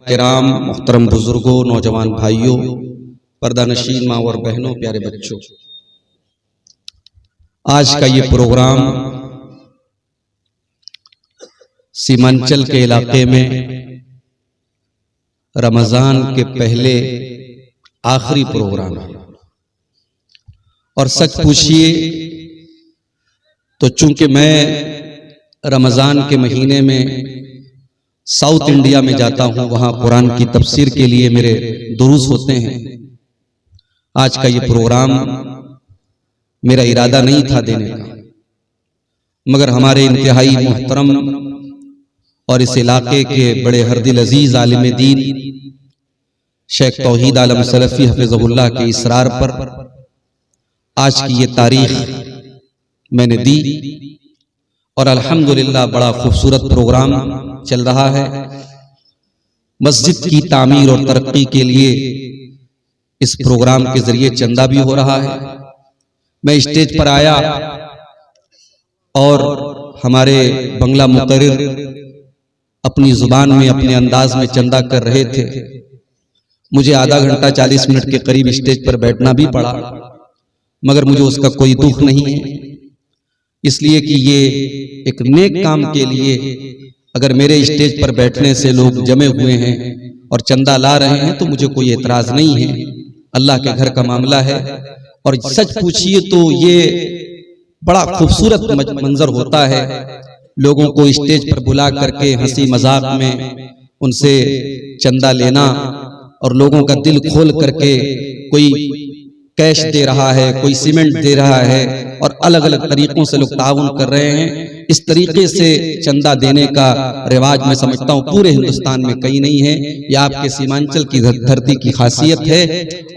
किराम, मोहतरम बुजुर्गों, नौजवान भाइयों, पर्दा नशीन माँ और बहनों, प्यारे बच्चों, आज का ये प्रोग्राम सीमांचल के इलाके में रमजान के पहले आखिरी प्रोग्राम है। और सच पूछिए तो चूंकि मैं रमजान के महीने में साउथ इंडिया में जाता हूं, वहां कुरान की तफसीर के लिए मेरे दुरूस होते हैं। आज का ये प्रोग्राम मेरा इरादा नहीं था देने का, मगर हमारे इंतहाई मोहतरम और इस इलाके के बड़े हरदिल अजीज आलिम दीन शेख तौहीद आलम सलफी हफिज़हुल्लाह के इसरार पर आज की ये तारीख मैंने दी और अल्हम्दुलिल्लाह बड़ा खूबसूरत प्रोग्राम चल रहा है। मस्जिद की तामीर और तरक्की के लिए इस प्रोग्राम के जरिए चंदा भी हो रहा है। मैं स्टेज पर आया और हमारे बंगला मुकर्रिर अपनी जुबान में अपने अंदाज में चंदा कर रहे थे। मुझे आधा घंटा 40 मिनट के करीब स्टेज पर बैठना भी पड़ा, मगर मुझे उसका कोई दुख नहीं है, इसलिए कि ये एक नेक काम के लिए अगर मेरे स्टेज पर बैठने से लोग जमे हुए हैं और चंदा ला रहे हैं तो मुझे कोई एतराज नहीं है। अल्लाह के घर का मामला है। और सच पूछिए तो ये बड़ा खूबसूरत मंजर होता है, लोगों को स्टेज पर बुला करके हंसी मजाक में उनसे चंदा लेना और लोगों का दिल खोल करके कोई कैश दे रहा है, कोई सीमेंट दे रहा है और अलग अलग तरीकों से लोग ताउन कर रहे हैं। इस तरीके से चंदा देने का रिवाज मैं समझता हूँ पूरे हिंदुस्तान में कहीं नहीं है। यह आपके सीमांचल की धरती की खासियत है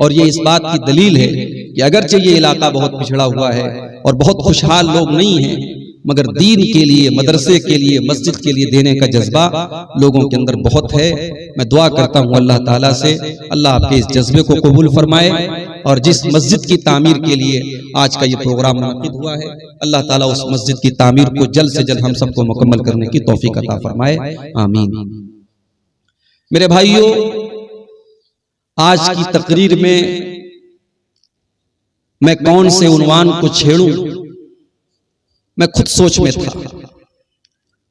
और ये इस बात की दलील है कि अगरचे ये इलाका बहुत पिछड़ा हुआ है और बहुत खुशहाल लोग नहीं हैं, मगर दीन के लिए, मदरसे के लिए, मस्जिद के लिए देने का जज्बा लोगों के अंदर बहुत है। मैं दुआ करता हूं अल्लाह ताला से, अल्लाह आपके इस जज्बे को कबूल फरमाए और जिस मस्जिद की तामीर के लिए आज का ये प्रोग्राम मुनक़िद हुआ है, अल्लाह ताला उस मस्जिद की तामीर को जल्द से जल्द हम सबको मुकम्मल करने की तौफीक अता फरमाए, आमीन। मेरे भाइयों, आज की तकरीर में मैं कौन से उन्वान को छेड़ूं, मैं खुद सोच में था।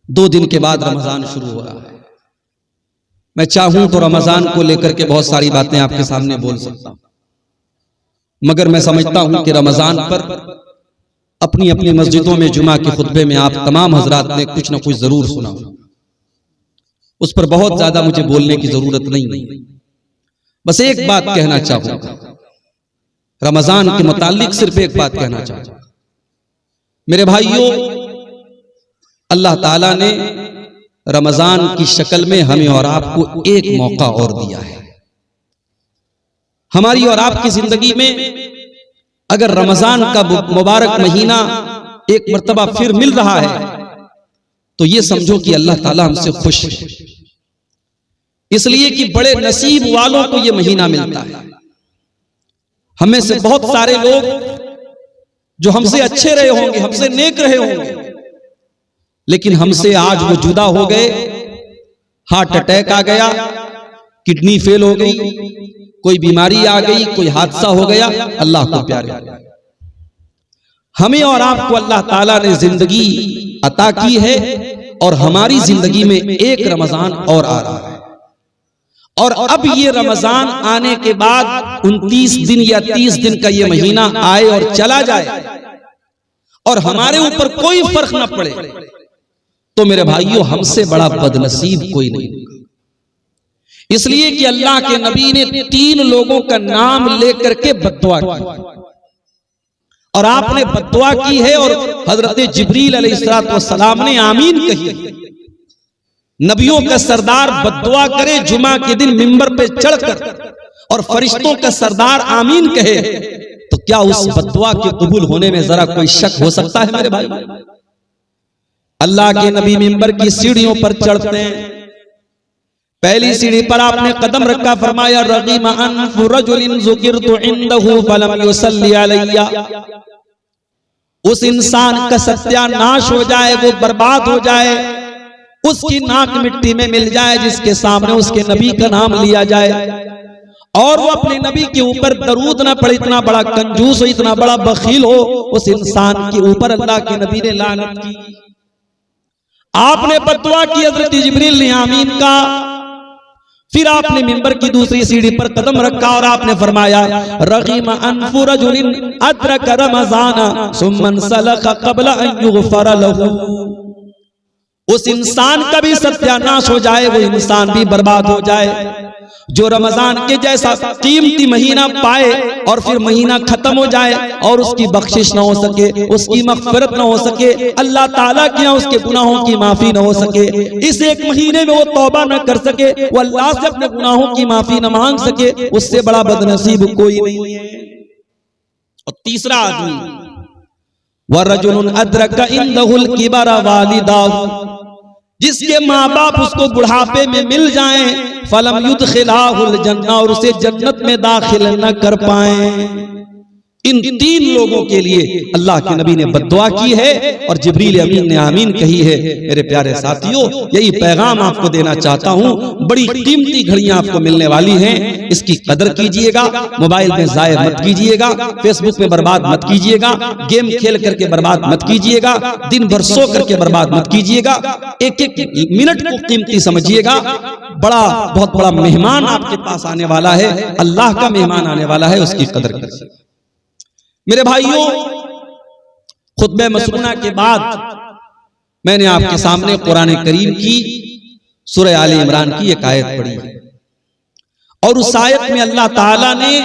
2 दिन के बाद रमजान शुरू हो रहा है। मैं चाहूं तो रमजान को लेकर के बहुत सारी बातें आपके सामने बोल सकता हूं, मगर मैं समझता हूं कि रमजान पर अपनी अपनी मस्जिदों में जुमा के खुतबे में आप तमाम हजरात ने कुछ ना कुछ जरूर सुना, उस पर बहुत ज्यादा मुझे बोलने की जरूरत नहीं। बस एक बात कहना चाहूंगा, रमजान के मुताल्लिक सिर्फ एक बात कहना चाहूंगा। मेरे भाइयों, अल्लाह ताला ने रमजान की शक्ल में हमें और आपको एक मौका और दिया है। हमारी और आपकी जिंदगी में अगर रमजान का मुबारक महीना एक मर्तबा फिर मिल रहा है तो ये समझो कि अल्लाह ताला हमसे खुश है, इसलिए कि बड़े नसीब वालों को ये महीना मिलता है। हमें से बहुत सारे लोग जो हमसे अच्छे रहे होंगे, हमसे नेक रहे होंगे, लेकिन हमसे आज वो जुदा हो गए, हार्ट अटैक आ गया, किडनी फेल हो गई, कोई बीमारी आ गई, कोई हादसा हो गया। अल्लाह को प्यारे, हमें और आपको अल्लाह ताला ने जिंदगी अता की है और हमारी जिंदगी में एक रमजान और आ रहा है। और अब ये रमजान आने के बाद 29 दिन या 30 दिन का ये महीना आए और चला जाए और हमारे ऊपर कोई फर्क न पड़े तो मेरे भाइयों, हमसे बड़ा बदनसीब कोई नहीं। इसलिए कि अल्लाह के नबी ने 3 लोगों का नाम लेकर के बद्दुआ की और आपने बद्दुआ की है और हजरत जिब्रील अलैहिस्सलाम ने आमीन कही। नबियों का सरदार बद्दुआ करे जुमा के दिन मिंबर पे चढ़कर और फरिश्तों का सरदार आमीन कहे, तो क्या उस बद्दुआ के कबूल होने में जरा कोई शक हो सकता है? मेरे भाई, अल्लाह के नबी मिंबर की सीढ़ियों पर चढ़ते हैं, पहली सीढ़ी पर आपने कदम रखा, फरमाया रगीम अनफु रजुलिन ज़ुकिरतु इंदहु फलम युसल्ली अलैया। उस इंसान का सत्यानाश हो जाए, वो बर्बाद हो जाए, उसकी नाक मिट्टी में मिल जाए, जिसके सामने उसके नबी का नाम लिया जाए और वो अपने नबी के ऊपर दरूद ना पड़े, इतना बड़ा कंजूस हो, इतना बड़ा बखील हो, उस इंसान के ऊपर अल्लाह के नबी ने लानत की। आपने बददुआ की, हज़रत जिब्रील ने आमीन का। फिर आपने मिंबर की दूसरी सीढ़ी पर कदम रखा और आपने फरमाया रगीम अनफु रजुलिन अदरक रमज़ाना सुम्मन सलख क़ब्ल अन युग़फ़र लहू। उस इंसान का भी सत्यानाश हो जाए, वो इंसान भी बर्बाद हो जाए जो रमजान के जैसा कीमती महीना पाए और फिर महीना खत्म हो जाए और उसकी बख्शिश ना हो सके, उसकी मग़फ़िरत ना हो सके, अल्लाह ताला के यहाँ उसके गुनाहों की माफी ना हो सके, इस एक महीने में वो तौबा न कर सके, वो अल्लाह से अपने गुनाहों की माफी न मांग सके, उससे बड़ा बदनसीब कोई नहीं है। और तीसरा आदमी वरजुलुन अदरका इंदहुल किबरा वालिदाहु, जिसके माँ बाप उसको बुढ़ापे में मिल जाएं, फलम युदखिलाहुल जन्नह, और उसे जन्नत में दाखिल न कर पाए। इन तीन लोगों के लिए अल्लाह के नबी ने बद्दुआ की है और जिब्रील अमीन ने आमीन कही है। मेरे प्यारे साथियों, यही पैगाम आपको देना चाहता हूँ। बड़ी कीमती घड़ियां आपको मिलने वाली हैं, इसकी कदर कीजिएगा। मोबाइल में जाया मत कीजिएगा, फेसबुक पे बर्बाद मत कीजिएगा, गेम खेल करके बर्बाद मत कीजिएगा, दिन भर सो करके बर्बाद मत कीजिएगा। एक एक मिनट को कीमती समझिएगा। बहुत बड़ा मेहमान आपके पास आने वाला है, अल्लाह का मेहमान आने वाला है, उसकी कदर कीजिए। मेरे भाइयों, खुतबे मसनूना के बाद मैंने आपके सामने कुरान करीम की सूरह आले इमरान की एक आयत पढ़ी और उस आयत में अल्लाह ताला ने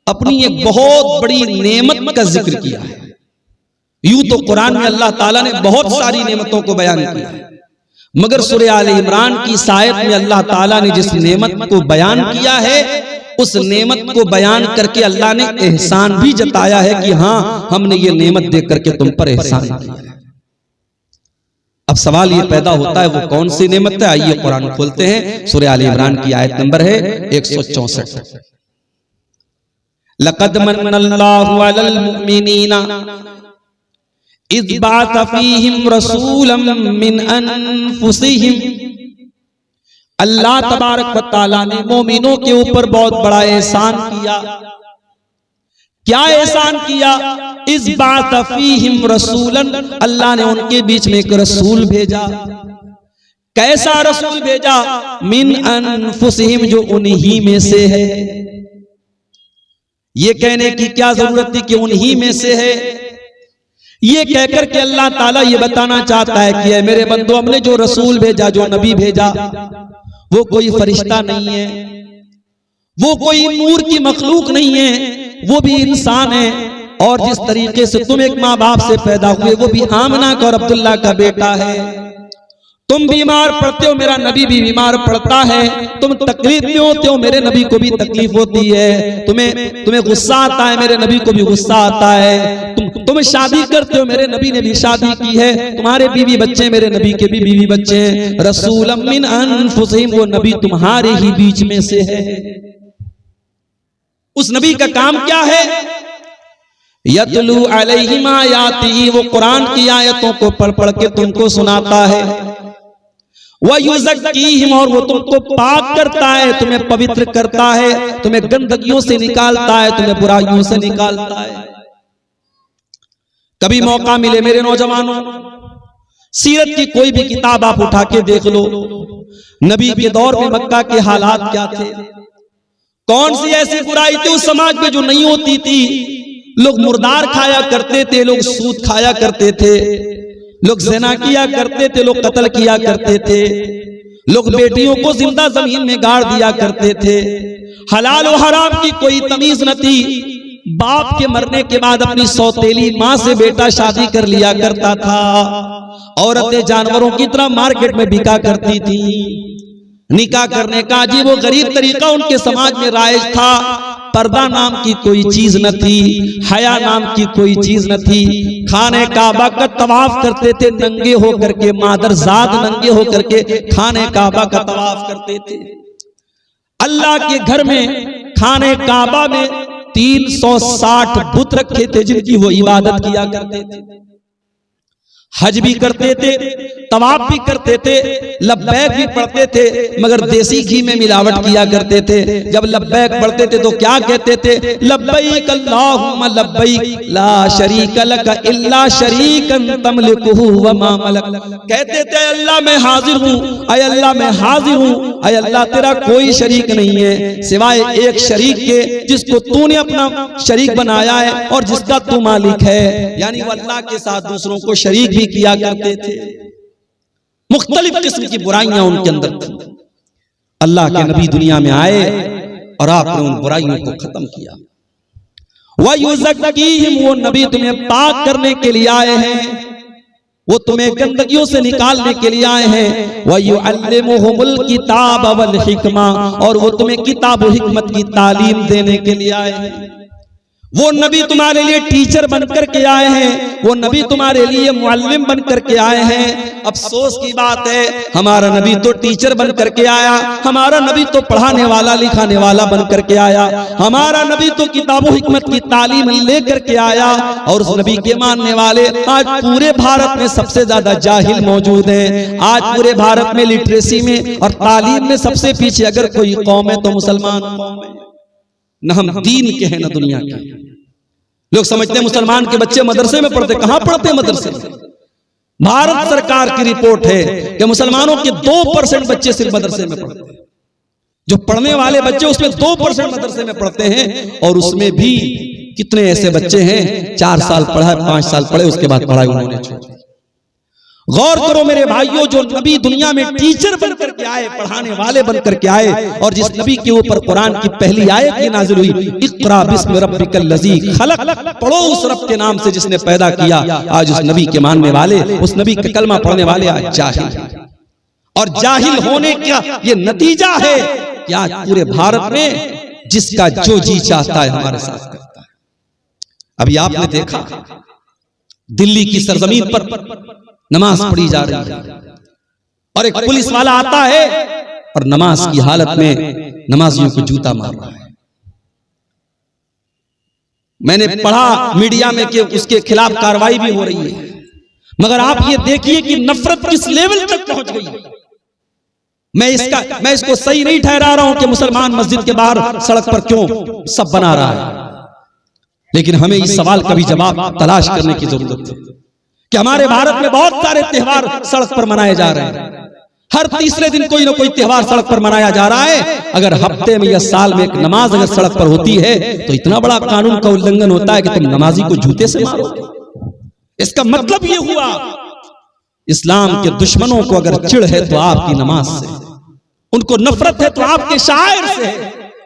अपनी एक बहुत बड़ी नेमत का जिक्र किया है। यूं तो कुरान में अल्लाह ताला ने बहुत सारी नेमतों को बयान किया है, मगर सूरह आले इमरान की इस आयत में अल्लाह ताला ने जिस नेमत को बयान किया है, उस नेमत को बयान करके अल्लाह ने एहसान भी जताया है कि हाँ, हमने ये नेमत देख करके तुम पर एहसान किया है। अब सवाल ये पैदा होता है, वो कौन सी नेमत है? आइए कुरान खोलते हैं। सूरह आले इमरान की आयत नंबर है 164। लक़द मन्नल्लाहु अलल मुमिनीना इज़ बअथ फ़ीहिम रसूलन मिन अनफुसिहिम। अल्लाह तबारक व तआला ने मोमिनों के ऊपर बहुत बड़ा एहसान किया। क्या एहसान किया? इज़ बअथ फ़ीहिम रसूलन, अल्लाह ने उनके बीच में एक रसूल भेजा। कैसा रसूल भेजा? मिन अनफुसिहिम, जो उन्हीं में से है। ये कहने की क्या जरूरत थी कि उन्हीं में से है? ये कहकर के अल्लाह ताला ये बताना चाहता है कि मेरे बंदो, हमने जो रसूल भेजा, जो नबी भेजा, वो कोई फरिश्ता नहीं है, वो कोई नूर की मखलूक नहीं है, वो भी इंसान है। और जिस तरीके से तुम एक माँ बाप से पैदा हुए, वो भी आमना का और अब्दुल्ला का बेटा है। तुम बीमार पड़ते हो, मेरा नबी भी बीमार पड़ता है। तुम तकलीफ में होते हो, मेरे नबी को भी तकलीफ होती है। तुम्हें गुस्सा आता है, मेरे नबी को भी गुस्सा आता है। तुम शादी करते हो, मेरे नबी ने भी शादी की है। तुम्हारे बीवी बच्चे, मेरे नबी के भी बीवी बच्चे हैं। रसूलम मिन अनफुसिहिम, वो नबी तुम्हारे ही बीच में से है। उस नबी का काम क्या है? यतलू अलैहिम आयातिही, वो कुरान की आयतों को पढ़ पढ़ के तुमको सुनाता है। वयुज़क्कीहिम, और वो तुमको पाक करता है, तुम्हें पवित्र करता है, तुम्हें गंदगियों से निकालता है, तुम्हें बुराइयों से निकालता है। कभी मौका मिले मेरे नौजवानों, सीरत की कोई भी किताब आप उठा के देख लो। नबी के दौर में मक्का के हालात क्या थे? कौन सी ऐसी बुराई थी उस समाज में जो नहीं होती थी? लोग मुर्दार खाया करते थे, लोग सूद खाया करते थे, लोग ज़िना किया करते थे, लोग कत्ल किया करते थे, लोग बेटियों को जिंदा जमीन में गाड़ दिया करते थे। हलाल और हराम की कोई तमीज न थी। बाप के मरने के बाद अपनी सौतेली माँ से बेटा शादी कर लिया करता था। औरतें जानवरों की तरह मार्केट में बिका करती थी। निकाह करने का अजीब व गरीब तरीका उनके समाज में राइज था। पर्दा नाम की कोई चीज न थी, हया नाम की कोई चीज न थी। खाने काबा का तवाफ करते थे नंगे होकर के, मादरजाद नंगे होकर के खाने काबा का तवाफ करते थे। अल्लाह के घर में खाने काबा में 360 बुत रखे थे जिनकी वो इबादत किया करते थे। हज भी करते थे, तवाफ भी करते थे, लब्बैक भी पढ़ते थे, मगर देसी घी में मिलावट किया करते थे। जब लब्बैक पढ़ते थे तो क्या कहते थे? लब्बैक अल्लाहुम्मा लब्बैक ला शरीक लक इल्ला शरीकन तमलिकुहु व मा मलक। कहते थे अल्लाह मैं हाजिर हूँ, अय अल्लाह मैं हाजिर हूँ, अय अल्लाह तेरा कोई शरीक नहीं है सिवाय एक शरीक के जिसको तूने अपना शरीक बनाया है और जिसका तू मालिक है। यानी वो अल्लाह के साथ दूसरों को शरीक भी किया करते थे। मुख्तलिफ किस्म की बुराइयां उनके अंदर थी। अल्लाह के नबी दुनिया में आए और आपने उन बुराइयों को खत्म किया। वयुज़क्कीहिम, वो नबी तुम्हें पाक करने के लिए आए हैं, वो तुम्हें गंदगियों से निकालने के लिए आए हैं। वयुअल्लिमुहुमुल किताब वल हिकमा, और वो तुम्हें किताब और हिकमत की तालीम देने के लिए आए हैं। वो नबी तुम्हारे लिए टीचर बनकर के आए हैं, वो नबी तुम्हारे लिए मुअल्लिम बनकर के आए हैं। अफसोस की बात है हमारा नबी तो टीचर बनकर के आया, हमारा नबी तो पढ़ाने वाला लिखाने वाला बनकर के आया, हमारा नबी तो किताबों हिकमत की तालीम लेकर के आया। और उस नबी के मानने वाले आज पूरे भारत में सबसे ज्यादा जाहिल मौजूद हैं। आज पूरे भारत में लिटरेसी में और तालीम में सबसे पीछे अगर कोई कौम है तो मुसलमान कौम है। न हम दीन के हैं न दुनिया के। लोग समझते हैं मुसलमान के बच्चे मदरसे में पढ़ते, कहां पढ़ते हैं मदरसे में? भारत सरकार की रिपोर्ट है कि मुसलमानों के 2% बच्चे सिर्फ मदरसे में पढ़ते हैं। जो पढ़ने वाले बच्चे उसमें 2% मदरसे में पढ़ते हैं, और उसमें भी कितने ऐसे बच्चे हैं 4 साल पढ़ा, 5 साल पढ़े, उसके बाद पढ़ाई उन्होंने छोड़ दी। गौर करो मेरे भाइयों, जो नबी दुनिया में टीचर बनकर के आए, पढ़ाने वाले बनकर के आए, और जिस नबी के ऊपर कुरान की पहली आयत ये नाजिल हुई, इक़रा बिस्मि रब्बिकल लज़ी खलक, पढ़ो उस रब के नाम से जिसने पैदा किया। आज उस नबी के मानने वाले, उस नबी का कलमा पढ़ने वाले आज जाहिल, और जाहिल होने का ये नतीजा है कि आज पूरे भारत में जिसका जो जी चाहता है हमारे साथ करता है। अभी आपने देखा दिल्ली की सरजमीन पर नमाज पढ़ी जा रही है, और एक पुलिस वाला आता है और नमाज की हालत में नमाजियों को जूता मार रहा है। मैंने पढ़ा मीडिया में कि उसके खिलाफ कार्रवाई भी हो रही है, मगर आप ये देखिए कि नफरत किस लेवल तक पहुंच गई है। मैं इसको सही नहीं ठहरा रहा हूं कि मुसलमान मस्जिद के बाहर सड़क पर क्यों सब बना रहा है, लेकिन हमें इस सवाल का भी जवाब तलाश करने की जरूरत है कि हमारे भारत में बहुत सारे त्योहार सड़क पर मनाए जा रहे हैं। हर तीसरे दिन कोई ना कोई त्योहार सड़क पर मनाया जा रहा है। अगर हफ्ते में या साल में एक नमाज अगर सड़क पर होती है तो इतना बड़ा कानून का उल्लंघन होता है कि तुम नमाजी को जूते से मारोगे। इसका मतलब ये हुआ इस्लाम के दुश्मनों को अगर चिढ़ है तो आपकी नमाज से, उनको नफरत है तो आपके शायर से,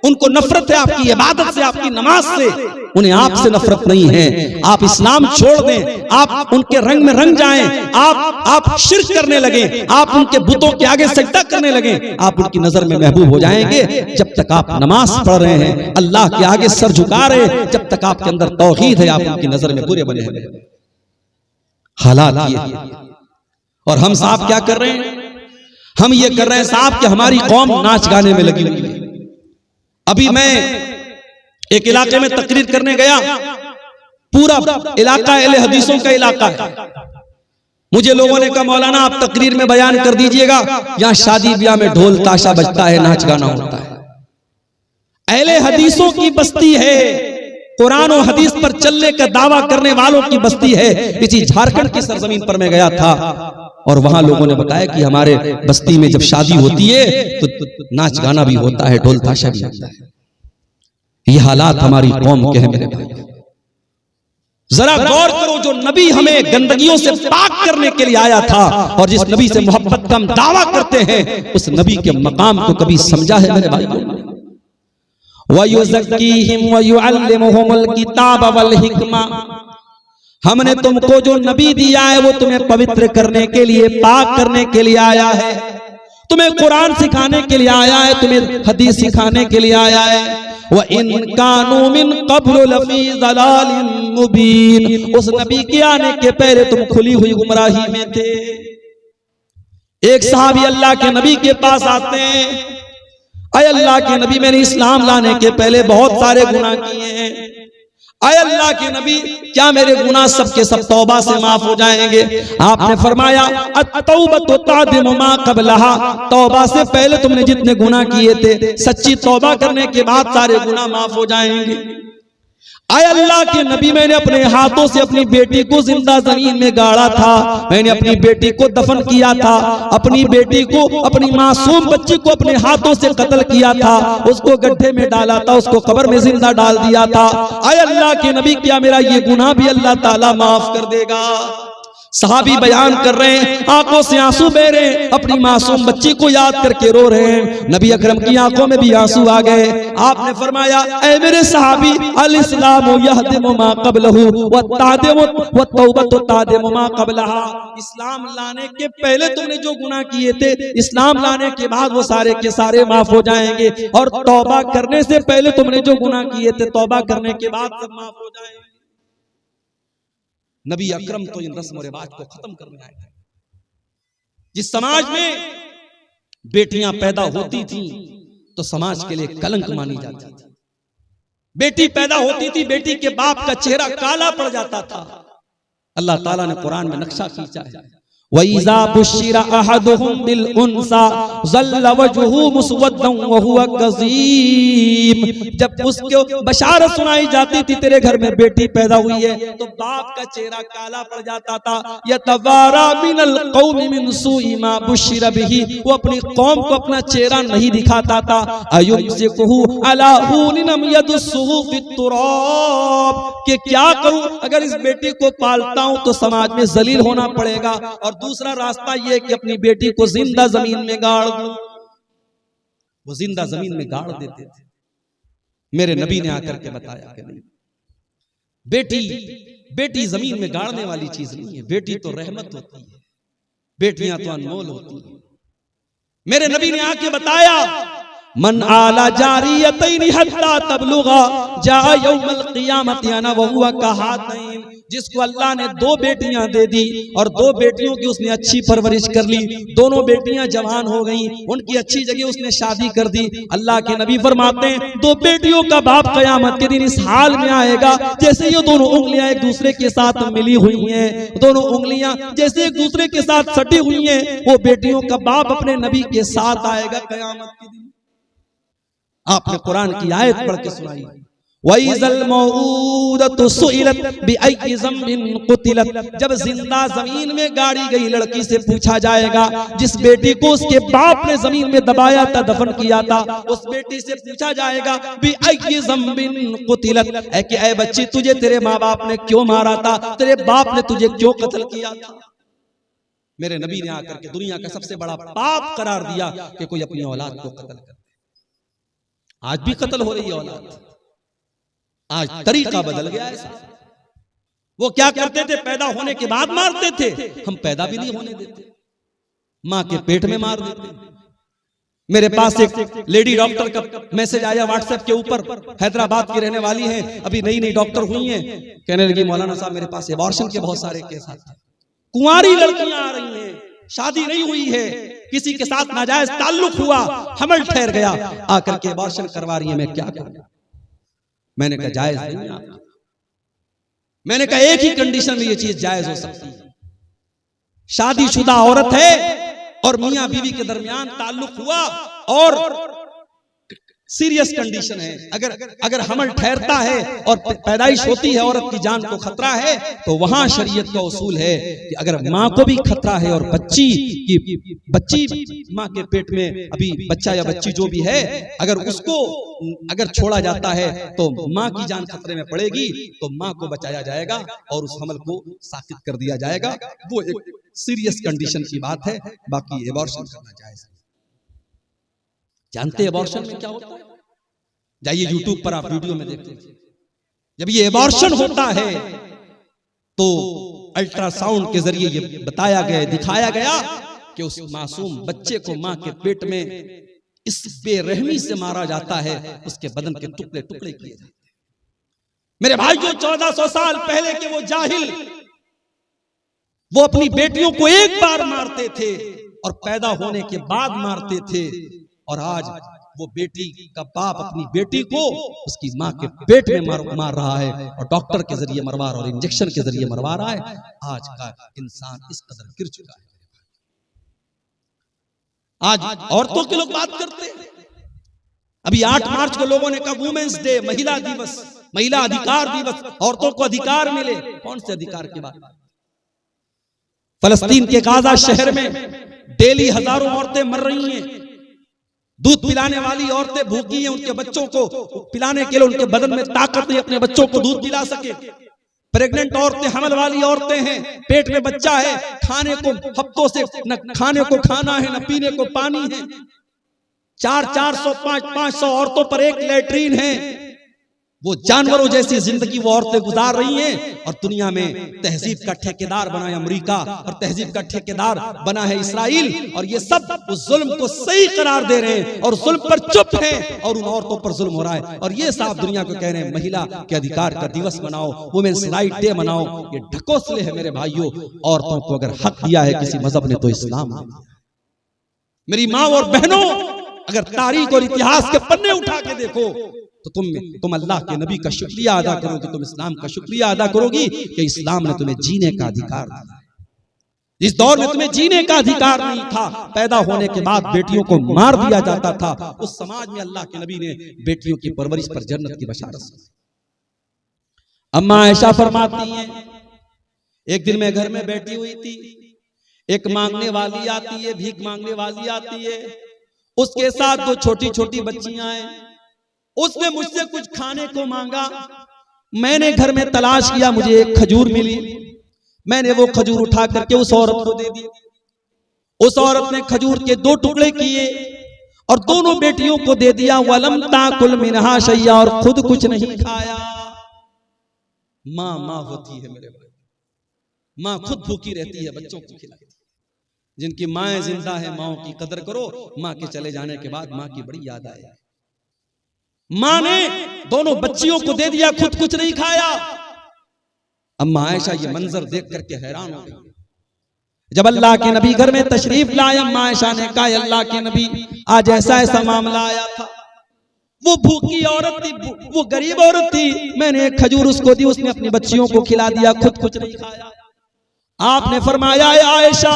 उनको नफरत है आपकी इबादत से, आपकी नमाज से, उन्हें आपसे नफरत नहीं है। आप इस्लाम छोड़ दें, आप उनके रंग में रंग जाएं, आप शिर्क करने लगे, आप उनके बुतों के आगे सजदा करने लगे, आप उनकी नजर में महबूब हो जाएंगे। जब तक आप नमाज पढ़ रहे हैं, अल्लाह के आगे सर झुका रहे हैं, जब तक आपके अंदर तौहीद है, आप उनकी नजर में बुरे बने हैं। हालात ये, और हम साहब क्या कर रहे हैं? हम ये कर रहे हैं साहब कि हमारी कौम नाच गाने में लगी हुई है। अभी मैं एक इलाके में तकरीर करने गया, पूरा इलाका अहले हदीसों का इलाका है। मुझे लोगों ने कहा मौलाना आप तकरीर में बयान कर दीजिएगा, यहां शादी ब्याह में ढोल ताशा बजता है, नाच गाना होता है। अहले हदीसों की बस्ती है, कुरान और हदीस पर चलने का दावा करने वालों की बस्ती है। इसी झारखंड की सरजमीन पर मैं गया था और वहां लोगों ने बताया कि हमारे बस्ती में जब शादी होती है तो नाच गाना भी होता है, ढोल ताशा भी होता है। ये हालात हमारी कौम के हैं मेरे भाई। जरा गौर करो, जो नबी हमें गंदगियों से पाक करने के लिए आया था और जिस नबी से मोहब्बत का हम दावा करते हैं, उस नबी के मकाम को कभी समझा है मेरे भाई? वयुज़क्कीहिम वयुअल्लिमुहुमुल किताब वल हिकमा, हमने तुमको जो नबी दिया है वो तुम्हें पवित्र करने के लिए, पाक करने के लिए आया है, तुम्हें कुरान सिखाने के लिए आया है, तुम्हें हदीस सिखाने के लिए आया है। व इन कानू मिन क़ब्ल लफ़ी ज़लालिन मुबीन, उस नबी के आने के पहले तुम खुली हुई गुमराही में थे। एक सहाबी अल्लाह के नबी के पास आते हैं, अय अल्लाह के नबी मैंने इस्लाम लाने के पहले बहुत सारे गुनाह किए हैं, आए अल्लाह के नबी, क्या मेरे गुनाह सब के सब तौबा से माफ हो जाएंगे? आपने फरमाया अत्तौबतु तादिमु मा क़ब्लहा, तौबा से पहले तुमने जितने गुनाह किए थे, सच्ची तौबा करने के बाद सारे गुनाह माफ हो जाएंगे। आए अल्लाह के नबी, मैंने अपने हाथों से अपनी बेटी को जिंदा जमीन में गाड़ा था, मैंने अपनी बेटी को दफन किया था, अपनी बेटी को, अपनी मासूम बच्ची को अपने हाथों से कत्ल किया था, उसको गड्ढे में डाला था, उसको कब्र में जिंदा डाल दिया था। आए अल्लाह के नबी, क्या मेरा ये गुनाह भी अल्लाह ताला माफ कर देगा? सहाबी बयान कर रहे हैं, आंखों से आंसू बह रहे हैं, अपनी मासूम बच्ची को याद करके रो रहे हैं। नबी अकरम की आंखों में भी आंसू आ गए। आपने फरमाया, ऐ मेरे सहाबी, अल इस्लामु यहदिमु मा क़ब्लहु व तादिमु व तौबतु तादिमु मा क़ब्लहा। इस्लाम लाने के पहले तुमने जो गुनाह किए थे, इस्लाम लाने के बाद वो सारे के सारे माफ हो जाएंगे, और तौबा करने से पहले तुमने जो गुनाह किए थे, तौबा करने के बाद सब माफ हो जाएंगे। नबी अकरम तो इन रस्म और रिवाज को खत्म करने आए थे। जिस समाज में बेटियां पैदा होती थी तो समाज के लिए कलंक मानी जाती थी। बेटी पैदा होती थी, बेटी के बाप का चेहरा काला पड़ जाता था। अल्लाह ताला ने कुरान में नक्शा खींचा है, वइज़ा बुश्शिरा अहदुहुम बिल उन्सा ज़ल्ल वजहुहु मुस्वद्दन व हुवा कज़ीम। जब उसको बशारत सुनाई जाती थी तेरे घर में बेटी पैदा हुई है, तो बाप का चेहरा काला पड़ जाता था। यतवारा मिनल कौमि मिन सूइ मा बुश्शिरा बिही, वो अपनी कौम को अपना चेहरा नहीं दिखाता था। अयुमसिकुहु अला हुनिन यदुस्सुहु फित्तुराब, कि क्या करूं, अगर इस बेटी को पालता हूं तो समाज में जलील होना पड़ेगा, और दूसरा रास्ता यह कि अपनी बेटी को जिंदा जमीन में गाड़ दूं। वो जिंदा जमीन में गाड़ देते थे। मेरे नबी ने आकर के बताया कि नहीं, बेटी जमीन में गाड़ने वाली चीज नहीं है, बेटी तो रहमत होती है, बेटियां तो अनमोल होती है। मेरे नबी ने आके बताया, मन आला जारियतैन हत्ता तबलुगा जा यौमल क़ियामति अना व हुवा कहातैन। जिसको अल्लाह ने दो बेटियां दे दी और दो बेटियों की उसने अच्छी परवरिश कर ली, दोनों बेटियां जवान हो गईं, उनकी अच्छी जगह उसने शादी कर दी। अल्लाह के नबी फरमाते हैं, दो बेटियों का बाप क़यामत के दिन इस हाल में आएगा जैसे ये दोनों उंगलियां एक दूसरे के साथ मिली हुई हैं, दोनों उंगलियां जैसे एक दूसरे के साथ सटी हुई हैं। वो बेटियों का बाप अपने नबी के साथ आएगा क़यामत के दिन। आपने कुरान की आयत पढ़ के सुनाई, वइज़ल मौऊदतु सुइलत बिअय्यि ज़म्बिन क़ुतिलत। जब जिंदा जमीन में गाड़ी गई लड़की से पूछा जाएगा, जिस बेटी को उसके बाप ने जमीन में दबाया था, दफन किया था, उस बेटी से पूछा जाएगा बिअय्यि ज़म्बिन क़ुतिलत, ऐ कि ऐ बच्ची, तुझे तेरे माँ बाप ने क्यों मारा था, तेरे बाप ने तुझे क्यों कत्ल किया था? मेरे नबी ने आकर के दुनिया का सबसे बड़ा पाप करार दिया कि कोई अपनी औलाद को कत्ल करे। आज भी कत्ल हो रही है औलाद, आज तरीका बदल गया है। वो क्या करते थे, पैदा होने के बाद मारते थे, हम पैदा भी नहीं होने देते, मां के पेट में मार देते। मेरे पास एक लेडी डॉक्टर का मैसेज आया व्हाट्सएप के ऊपर, हैदराबाद की रहने वाली है, अभी नई नई डॉक्टर हुई हैं, कहने लगी मौलाना साहब मेरे पास एबॉर्शन के बहुत सारे केस आते हैं, कुंवारी लड़कियां आ रही हैं, शादी नहीं हुई है, किसी के साथ नाजायज ताल्लुक हुआ, हमल ठहर गया, आकर के एबॉर्शन करवा रही है, मैं क्या करूं? मैंने कहा जायज नहीं है। मैंने कहा एक ही कंडीशन में ये चीज जायज हो सकती है, शादीशुदा औरत है और मियां बीवी के दरमियान ताल्लुक हुआ और सीरियस कंडीशन है, अगर हमल ठहरता है और पैदाइश होती है, औरत की जान को खतरा है, तो वहां शरीयत का उसूल है कि अगर माँ को भी खतरा है और बच्ची माँ के पेट में अभी बच्चा या बच्ची जो भी है, अगर छोड़ा जाता है तो माँ की जान खतरे में पड़ेगी, तो माँ को बचाया जाएगा और उस हमल को साकित कर दिया जाएगा। वो एक सीरियस कंडीशन की बात है, बाकी एबॉर्शन करना जायज है। जानते एबॉर्शन में क्या होता है? जाइए यूट्यूब पर आप वीडियो में देखते हैं, जब ये एबॉर्शन होता है तो अल्ट्रासाउंड के जरिए ये बताया गया, दिखाया गया कि उस मासूम बच्चे को मां के पेट में इस बेरहमी से मारा जाता है, उसके बदन के टुकड़े टुकड़े किए जाते हैं। मेरे भाई, जो 1400 साल पहले के वो जाहिल, वो अपनी बेटियों को एक बार मारते थे और पैदा होने के बाद मारते थे, और आज वो बेटी का बाप अपनी बेटी को उसकी माँ के पेट में मार रहा है और डॉक्टर के जरिए मरवा रहा है और इंजेक्शन के जरिए मरवा रहा है। आज का इंसान इस कदर गिर चुका है। आज औरतों के लोग बात करते हैं। अभी 8 मार्च को लोगों ने कहा वुमेन्स डे, महिला दिवस, महिला अधिकार दिवस, औरतों को अधिकार मिले। कौन से अधिकार की बात? फलस्तीन के गाजा शहर में डेली हजारों औरतें मर रही हैं। दूध पिलाने वाली औरतें भूखी हैं, उनके बच्चों को पिलाने के लिए उनके बदन में ताकत नहीं, अपने बच्चों को दूध पिला सके। प्रेग्नेंट औरतें, हमल वाली औरतें हैं, पेट में बच्चा है, खाने को हफ्तों से न खाने को खाना है, न पीने को पानी है। 400 500 औरतों पर एक लैट्रीन है। वो जानवरों जैसी जिंदगी वो औरतें गुजार रही हैं और दुनिया में तहजीब का ठेकेदार बना है अमेरिका और तहजीब का ठेकेदार बना है इसराइल। और ये सब उस जुल्म को सही करार दे रहे हैं और जुल्म पर चुप हैं और उन औरतों पर जुल्म हो रहा है। और ये साफ दुनिया को कह रहे हैं महिला के अधिकार का दिवस मनाओ, वुमेन्स राइट डे मनाओ। ये ढकोसले है मेरे भाइयों। औरतों को अगर हक दिया है किसी मजहब ने तो इस्लाम ने। मेरी माँ और बहनों, अगर तारीख और इतिहास के पन्ने उठा के देखो तो तुम अल्लाह के नबी का शुक्रिया अदा करोगे, तुम इस्लाम का शुक्रिया अदा करोगी कि इस्लाम ने तुम्हें जीने का अधिकार दिया। इस दौर में तुम्हें जीने का अधिकार नहीं था। पैदा होने के बाद बेटियों को मार दिया जाता था। उस समाज में अल्लाह के नबी ने बेटियों की परवरिश पर जन्नत की बशारत की। अम्मा आयशा फरमाती हैं, एक दिन मैं घर में बैठी हुई थी, एक मांगने वाली आती है, भीख मांगने वाली आती है, उसके साथ 2 छोटी छोटी बच्चियां हैं। उसने मुझसे कुछ खाने को मांगा। मैंने घर में तलाश किया, मुझे एक खजूर मिली। मैंने वो खजूर उठा करके उस औरत को दे दी। उस औरत ने खजूर के 2 टुकड़े किए और दोनों बेटियों को दे दिया। वलम ताकुल मिनहा शैया, और खुद कुछ नहीं खाया। माँ होती है मेरे भाई। माँ खुद भूखी रहती है, बच्चों को खिलाती है। जिनकी माएं जिंदा है, माओ की कदर करो। माँ के चले जाने के बाद माँ की बड़ी याद आए। माँ ने दोनों बच्चियों को दे दिया, खुद कुछ नहीं खाया। अम्मा आयशा ये मंजर देख करके हैरान हो गई। जब अल्लाह के नबी घर में तशरीफ लाए, अम्मा आयशा ने कहा, अल्लाह के नबी आज ऐसा ऐसा मामला आया था। वो भूखी औरत थी, वो गरीब औरत थी। मैंने एक खजूर उसको दी, उसने अपनी बच्चियों को खिला दिया, खुद कुछ नहीं खाया। आपने फरमाया, आयशा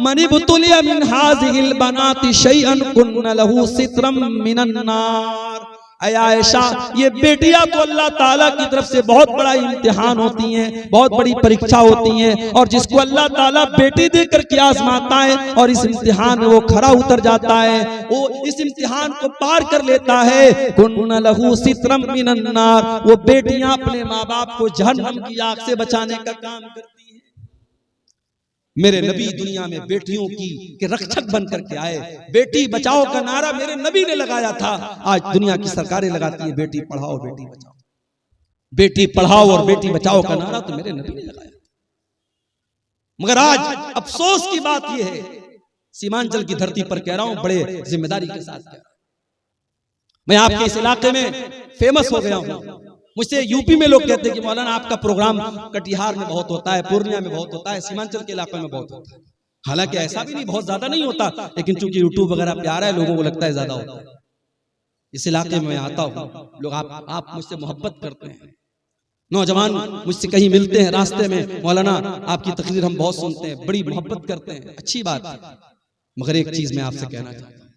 मनिबतुलिया मिन हाज़िहिल बनाति शैअन कुन्न लहू सित्रम मिनन नार। आयशा, ये बेटियां तो अल्लाह ताला की तरफ से बहुत बड़ा इम्तिहान होती हैं, बहुत बड़ी परीक्षा होती हैं। और जिसको अल्लाह ताला बेटी देकर के आजमाता है और इस इम्तिहान में वो खरा उतर जाता है, वो इस इम्तिहान को पार कर लेता है, कुन्न लहू सित्रम मिनन नार। वो बेटियां अपने माँ बाप को जहन्नम की आग से बचाने का काम करती हैं। मेरे नबी दुनिया में बेटियों की के रक्षक बन करके आए। बेटी बचाओ का नारा मेरे नबी ने लगाया था। आज दुनिया की सरकारें लगाती है बेटी पढ़ाओ बेटी बचाओ, बेटी पढ़ाओ और बेटी बचाओ का नारा तो मेरे नबी ने लगाया था। मगर आज अफसोस की बात यह है, सीमांचल की धरती पर कह रहा हूं, बड़े जिम्मेदारी के साथ कह रहा हूं, मैं आपके इस इलाके में फेमस हो गया हूं। मुझसे यूपी में लोग कहते हैं कि मौलाना आपका प्रोग्राम कटिहार में बहुत होता है, पूर्णिया में बहुत होता है, सीमांचल के इलाकों में बहुत होता है। हालांकि ऐसा भी नहीं, बहुत ज्यादा नहीं होता, लेकिन चूंकि यूट्यूब वगैरह पे आ रहा है, लोगों को लगता है ज्यादा होता है। इस इलाके में मैं आता हूँ, लोग आप मुझसे मोहब्बत करते हैं। नौजवान मुझसे कहीं मिलते हैं रास्ते में, मौलाना आपकी तकरीर हम बहुत सुनते हैं, बड़ी मोहब्बत करते हैं, अच्छी बात है। मगर एक चीज मैं आपसे कहना चाहता हूँ,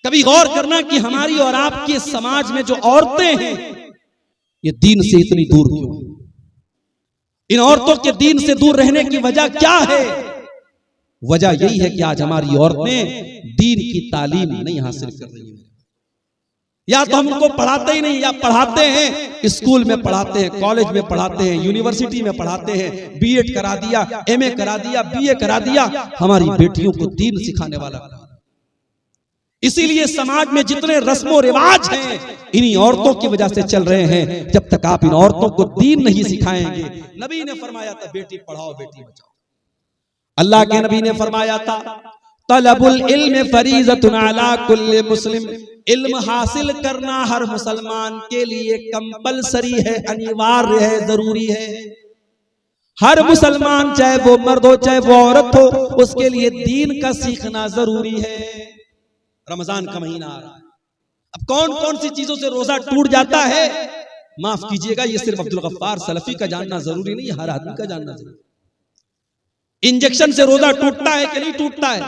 कभी गौर करना कि हमारी और आपके समाज में जो औरतें हैं ये दीन से इतनी दूर क्यों? इन औरतों के दीन से दूर रहने की वजह क्या है? वजह यही है कि आज हमारी औरतें दीन की तालीम नहीं हासिल कर रही हैं। या तो हम उनको पढ़ाते ही नहीं, या पढ़ाते हैं स्कूल में पढ़ाते हैं, कॉलेज में पढ़ाते हैं, यूनिवर्सिटी में पढ़ाते हैं, बीएड करा दिया, एमए करा दिया, बीए करा दिया, हमारी बेटियों को दीन सिखाने वाला। इसीलिए समाज में जितने रस्मों रिवाज हैं इन्हीं औरतों की वजह से चल रहे हैं। जब तक आप इन औरतों को दीन नहीं सिखाएंगे, नबी ने फरमाया था बेटी पढ़ाओ बेटी बचाओ। अल्लाह के नबी ने फरमाया था तलबुल इल्म फरीज़तुन अला कुल्li मुस्लिम, इल्म हासिल करना हर मुसलमान के लिए कंपलसरी है, अनिवार्य है, जरूरी है। हर मुसलमान चाहे वो मर्द हो चाहे वो औरत हो, उसके लिए दीन का सीखना जरूरी है। रमजान का महीना आ रहा है। अब कौन कौन सी चीजों से रोजा टूट जाता है, माफ कीजिएगा, ये सिर्फ अब्दुल गफ्फार सलफी का जानना जरूरी नहीं, हर आदमी का जानना जरूरी। इंजेक्शन से रोजा टूटता है कि नहीं टूटता है?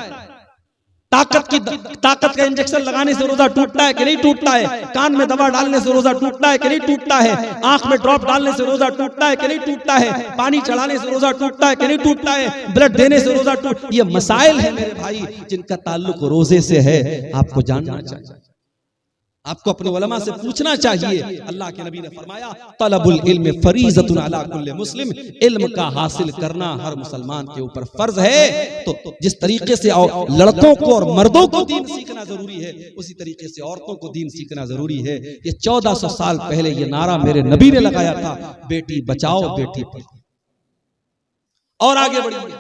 ताकत का इंजेक्शन लगाने से रोजा टूटता है कि नहीं टूटता है? कान में दवा डालने से रोजा टूटता है कि नहीं टूटता है? आंख में ड्रॉप डालने से रोजा टूटता है कि नहीं टूटता है? पानी चढ़ाने से रोजा टूटता है कि नहीं टूटता है? ब्लड देने से रोजा टूट, ये मसाइल है मेरे भाई जिनका ताल्लुक रोजे से है। आपको जानना चाहिए, आपको अपने उलमा से पूछना चाहिए। अल्लाह के नबी ने फरमाया तलबुल इल्म फरीज़तुन अला कुल्ले मुस्लिम, इल्म का हासिल करना हर मुसलमान के ऊपर फर्ज है। तो जिस तरीके से लड़कों को और मर्दों को दीन सीखना जरूरी है, उसी तरीके से औरतों को दीन सीखना जरूरी है। ये 1400 साल पहले ये नारा मेरे नबी ने लगाया था, बेटी बचाओ बेटी पढ़ाओ। और आगे बढ़िए,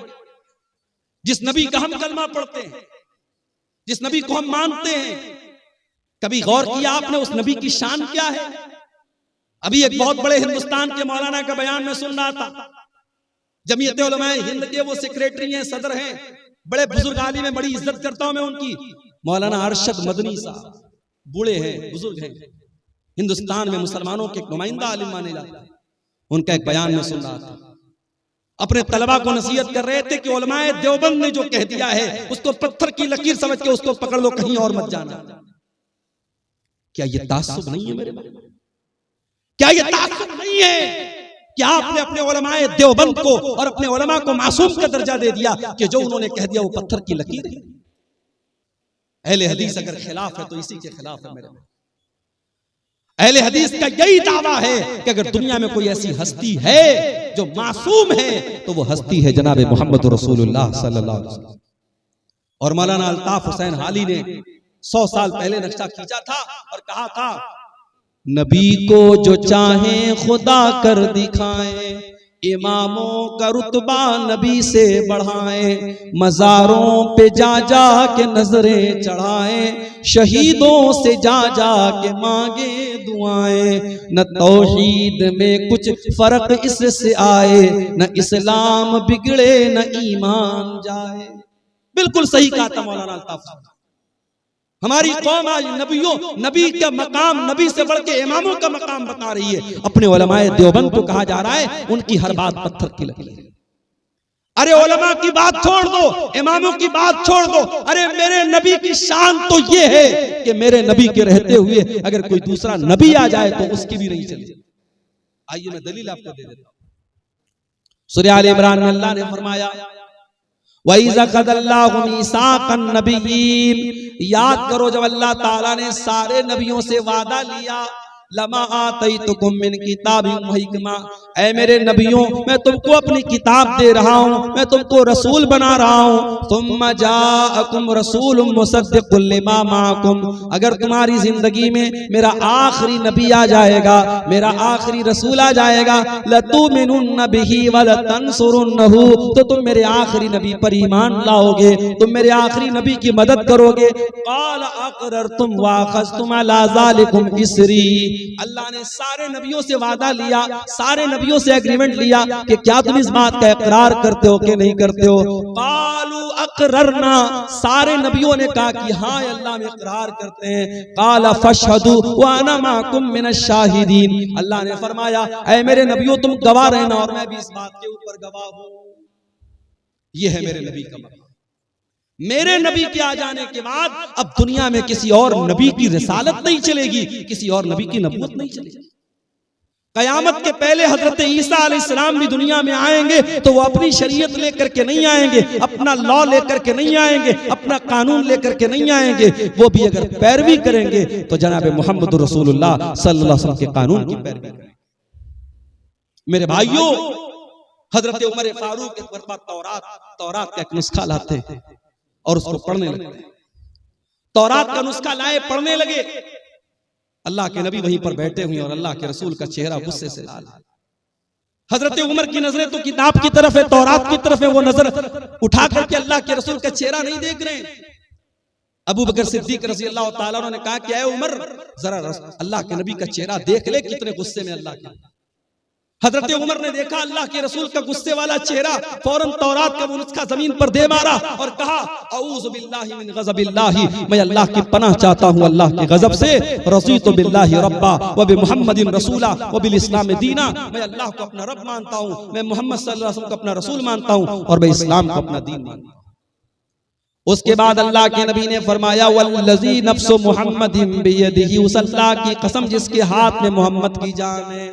जिस नबी का हम कलमा पढ़ते हैं, जिस नबी को हम मानते हैं, कभी गौर किया आपने उस नबी की शान क्या है? अभी एक बहुत बड़े हिंदुस्तान के मौलाना का बयान में सुन रहा था, जमीयत उलमाए हिंद के वो सेक्रेटरी हैं, सदर हैं, बड़े बुजुर्ग आलिम हैं, बड़ी इज्जत करता हूं मैं उनकी, मौलाना अरशद मदनी साहब, बूढ़े हैं, बुजुर्ग हैं, हिंदुस्तान में मुसलमानों के नुमाइंदा आलिम माने जाते हैं। उनका एक बयान में सुन रहा था, अपने तलबा को नसीहत कर रहे थे कि उलमाए देवबंद ने जो कह दिया है उसको पत्थर की लकीर समझ के उसको पकड़ लो, कहीं और मत जाना। क्या ये तासुब नहीं है मेरे भाई? क्या ये तासुब नहीं है कि आपने अपने उलमाए देवबंद को और अपने उलमा को मासूम का दर्जा दे दिया कि जो उन्होंने कह दिया वो पत्थर की लकीर है? अहले हदीस अगर खिलाफ है तो इसी के खिलाफ है मेरे भाई। अहले हदीस का यही दावा है कि अगर दुनिया में कोई ऐसी हस्ती है जो मासूम है तो वो हस्ती है जनाब मोहम्मद रसूलुल्लाह सल्लल्लाहु अलैहि वसल्लम। और मौलाना अल्ताफ हुसैन हाली ने 100 साल पहले नक्शा खींचा था और कहा था, नबी को जो चाहे खुदा कर दिखाए, इमामों का रुतबा नबी से बढ़ाए, मज़ारों पे जा जा के नजरें चढ़ाए, शहीदों से जा जा के मांगे दुआएं, न तौहीद में कुछ फर्क इससे आए, न इस्लाम बिगड़े न ईमान जाए। बिल्कुल सही कहा था मौलाना अल्ताफ। हमारी कौम आज नबी का मकाम, नबी से बढ़ के इमामों का मकाम बता रही है। अपने उलमाए देवबंद को कहा जा रहा है उनकी हर बात पत्थर की लकीर है। अरे उलमा की बात छोड़ दो, इमामों की बात छोड़ दो, अरे मेरे नबी की शान तो ये है कि मेरे नबी के रहते हुए अगर कोई दूसरा नबी आ जाए तो उसकी भी नहीं चलेगी। आइए मैं दलील आपको दे देता हूं। सूरह आल इमरान में अल्लाह ने फरमाया, वइज़ा क़ज़ल्लाहु मीसाक़न नबिय्यीन, याद करो जब अल्लाह ताला ने सारे नबियों से वादा लिया, लमा आतैतुकुम मिन किताबिन व हिकमा, ऐ मेरे नबियों मैं तुमको अपनी किताब दे रहा हूँ, मैं तुमको रसूल बना रहा हूँ। सुम्मा जाअकुम रसूलुम मुसद्दिक़ुन लिमा माअकुम, अगर तुम्हारी जिंदगी में मेरा आखिरी नबी आ जाएगा, मेरा आखिरी रसूल आ जाएगा, लतुमिनुन्न बिही व लतंसुरुन्नहु, तो तुम मेरे आखिरी नबी पर ईमान लाओगे, तुम मेरे आखिरी नबी की मदद करोगे। क़ाल अक़ररतुम व अख़ज़्तुम अला ज़ालिकुम इसरी, अल्लाह ने सारे नबियों से वादा लिया, सारे नबियों से एग्रीमेंट लिया कि क्या तुम इस बात का इकरार करते हो कि नहीं करते हो? कालू अकररना, सारे नबियों ने कहा कि हाँ अल्लाह में इकरार करते हैं। काला फशहदू व अना माकुम मिनश शाहिदीन, अल्लाह ने फरमाया ऐ मेरे नबियों तुम गवाह रहना और मैं भी इस बात के ऊपर गवाह हूं। यह है मेरे नबी का मकाम। मेरे नबी के आ जाने के बाद अब दुनिया में किसी और नबी की रिसालत नहीं चलेगी, किसी और नबी की नबूवत नहीं चलेगी। कयामत के पहले हजरत ईसा अलैहिस्सलाम भी दुनिया में आएंगे तो वो अपनी शरीयत लेकर के नहीं आएंगे, अपना लॉ लेकर के नहीं आएंगे, अपना कानून लेकर के नहीं आएंगे। वो भी अगर पैरवी करेंगे तो जनाब मोहम्मद रसूलुल्लाह सल्लल्लाहु अलैहि वसल्लम के कानून की पैरवी करेंगे। मेरे भाइयों, हजरत उमर फारूक एक मरतबा तौरात का एक नुस्खा लाते हैं और उसको पढ़ने लगते हैं। तौरात का नुस्खा लाए, पढ़ने लगे। अल्लाह के नबी वहीं पर बैठे हुए और अल्लाह के रसूल का चेहरा गुस्से से लाल है। हजरत उमर की नजरें तो किताब की तरफ है, तौरात की तरफ है, वो नजर उठा करके अल्लाह के रसूल का चेहरा नहीं देख रहे हैं। अबू बकर सिद्दीक रज़ी अल्लाह ताला अन्हु ने कहा कि ऐ उमर जरा अल्लाह के नबी का चेहरा देख ले, कितने गुस्से में अल्लाह के। हजरत उमर ने देखा अल्लाह के रसूल का गुस्से वाला चेहरा, फौरन तौरात का वो नुस्खा जमीन पर दे मारा और कहा औज़ु बिल्लाहि मिन गज़बिल्लाहि, मैं अल्लाह की पनाह चाहता हूँ अल्लाह के गजब से। रज़ीतु बिल्लाहि रब्बा व बि मुहम्मदिन रसूला व बिल इस्लाम दीना, मैं अल्लाह को अपना रब मानता हूँ, मैं मोहम्मद सल्लल्लाहु अलैहि वसल्लम को अपना रसूल मानता हूँ और मैं इस्लाम को अपना दीन मानता हूँ। उसके बाद अल्लाह के नबी ने फरमाया वल्लज़ी नफ्सु मुहम्मदिन बियदिही, उस अल्लाह की कसम जिसके हाथ में मोहम्मद की जान है।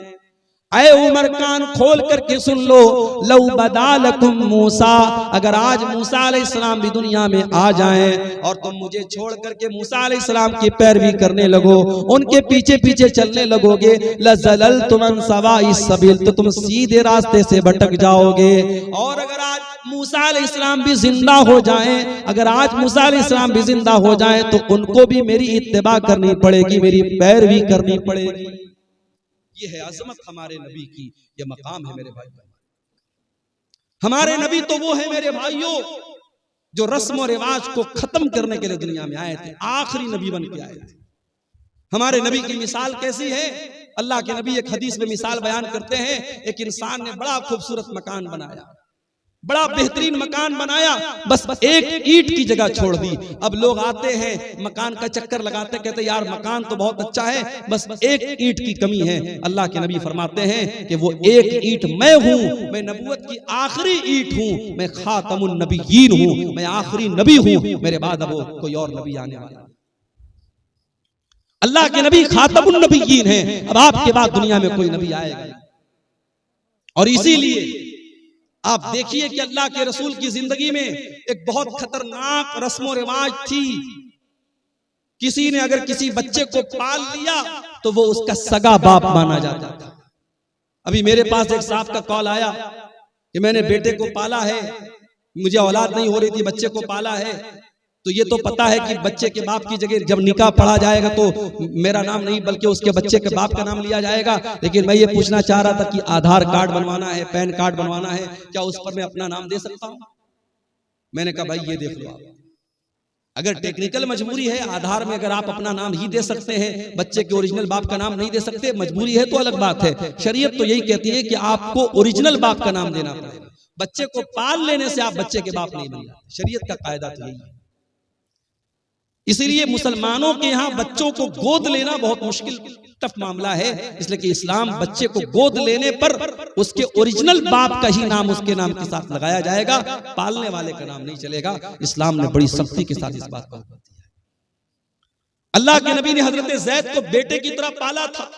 ऐ उमर कान खोल करके सुन लो, लौ बदालकुम मूसा, अगर आज मूसा अलैहिस्सलाम भी दुनिया में आ जाएं और तुम मुझे छोड़ करके मूसा अलैहिस्सलाम की पैरवी करने लगो, उनके पीछे पीछे चलने लगोगे, लज़ललतुम अन सवाइस सबील, तो तुम सीधे रास्ते से भटक जाओगे। और अगर आज मूसा अलैहिस्सलाम भी जिंदा हो जाएं, अगर आज मूसा अलैहिस्सलाम भी जिंदा हो जाएं तो उनको भी मेरी इत्तिबा करनी पड़ेगी, मेरी पैरवी करनी पड़ेगी। ये है अजमत हमारे नबी की, ये मकाम है मेरे भाई। हमारे नबी तो वो है मेरे भाइयों जो रस्म और रिवाज को खत्म करने के लिए दुनिया में आए थे, आखिरी नबी बन के आए थे। हमारे नबी की मिसाल कैसी है? अल्लाह के नबी एक हदीस में मिसाल बयान करते हैं, एक इंसान ने बड़ा खूबसूरत मकान बनाया, बड़ा बेहतरीन मकान बनाया, बस एक ईंट की जगह छोड़ दी। अब लोग आते हैं मकान का चक्कर लगाते, कहते यार मकान तो बहुत अच्छा है, बस एक ईंट की कमी है। अल्लाह के नबी फरमाते हैं कि वो एक ईंट मैं हूं, मैं नबूवत की आखिरी ईंट हूं, मैं खातमुन नबिय्यीन हूं, मैं आखिरी नबी हूं, मेरे बाद अब कोई और नबी आने वाला। अल्लाह के नबी खातमुन नबिय्यीन हैं, अब आपके बाद दुनिया में कोई नबी आएगा। और इसीलिए आप देखिए कि अल्लाह के रसूल की जिंदगी में एक बहुत खतरनाक रस्म रिवाज थी। किसी ने अगर किसी बच्चे को पाल लिया तो वो उसका सगा बाप माना जाता था। अभी मेरे पास एक साहब का कॉल आया कि मैंने बेटे को पाला है, मुझे औलाद नहीं हो रही थी, बच्चे को पाला है, तो ये तो पता है कि बच्चे के बाप की जगह जब निकाह पढ़ा जाएगा तो मेरा नाम नहीं बल्कि उसके बच्चे के बाप का नाम लिया जाएगा। लेकिन मैं ये पूछना चाह रहा था कि आधार कार्ड बनवाना है, पैन कार्ड बनवाना है, क्या उस पर मैं अपना नाम दे सकता हूं? मैंने कहा भाई ये देख लो, आप अगर टेक्निकल मजबूरी है आधार में अगर आप अपना नाम ही दे सकते हैं, बच्चे के ओरिजिनल बाप का नाम नहीं दे सकते, मजबूरी है तो अलग बात है। शरीयत तो यही कहती है कि आपको ओरिजिनल बाप का नाम देना पड़ेगा। बच्चे को पाल लेने से आप बच्चे के बाप नहीं बन जाते, शरीयत का कायदा तो यही है। इसीलिए मुसलमानों के यहाँ बच्चों को गोद लेना बहुत मुश्किल टफ मामला है, इसलिए कि इस्लाम बच्चे को गोद लेने पर उसके ओरिजिनल बाप का ही नाम उसके नाम के साथ लगाया जाएगा, पालने वाले का नाम नहीं चलेगा। इस्लाम ने बड़ी सख्ती के साथ इस बात को दिया। अल्लाह के नबी ने हजरत ज़ैद को बेटे की तरह पाला था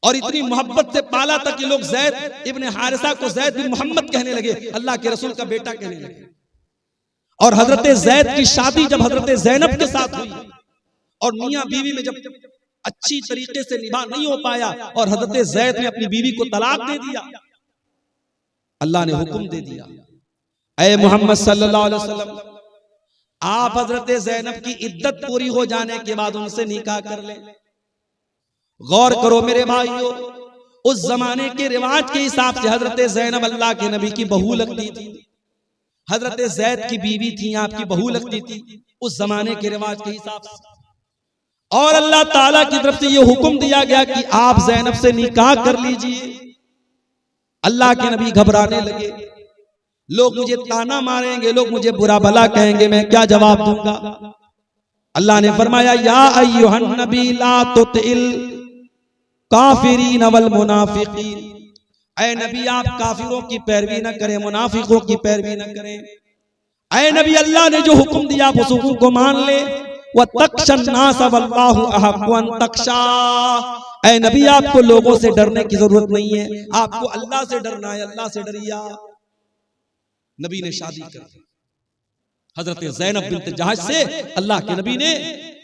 और इतनी मोहब्बत से पाला था कि लोग ज़ैद इब्न हारिसा को ज़ैद बिन मोहम्मद कहने लगे, अल्लाह के रसूल का बेटा कहने लगे। और हजरत ज़ैद की शादी जब हजरत ज़ैनब के साथ हुई और मियां बीवी में जब अच्छी तरीके से निभा नहीं हो पाया और हजरत ज़ैद ने अपनी बीवी को तलाक दे दिया, अल्लाह ने हुक्म दे दिया, ऐ मोहम्मद सल्लल्लाहु अलैहि वसल्लम, आप हजरत ज़ैनब की इद्दत पूरी हो जाने के बाद उनसे निकाह कर लें। गौर करो मेरे भाइयों, उस जमाने के रिवाज के हिसाब से हजरत ज़ैनब अल्लाह के नबी की बहू लगती थी, हजरत ज़ैद की बीवी थी, आपकी बहू लगती थी उस जमाने के रिवाज के हिसाब से। और अल्लाह ताला की तरफ से यह हुक्म दिया गया कि आप ज़ैनब से निकाह कर लीजिए। अल्लाह के नबी घबराने लगे, लोग मुझे ताना मारेंगे, लोग मुझे बुरा भला कहेंगे, मैं क्या जवाब दूंगा? अल्लाह ने फरमाया या अय्युहन नबी ला तुतिल काफिरीन वल मुनाफिकीन, ऐ नबी आप काफिरों की पैरवी न करें, मुनाफिकों की पैरवी न करें। ऐ नबी अल्लाह ने जो हुक्म दिया आप उस हुक्म को मान ले। व तख्शन नास वल्लाहु अहक्कु अन तख्शा, ऐ नबी आपको लोगों से डरने की जरूरत नहीं है, आपको अल्लाह से डरना है, अल्लाह से डरिया। नबी ने शादी कर दी हजरत ज़ैनब बिन्त जहश से। अल्लाह के नबी ने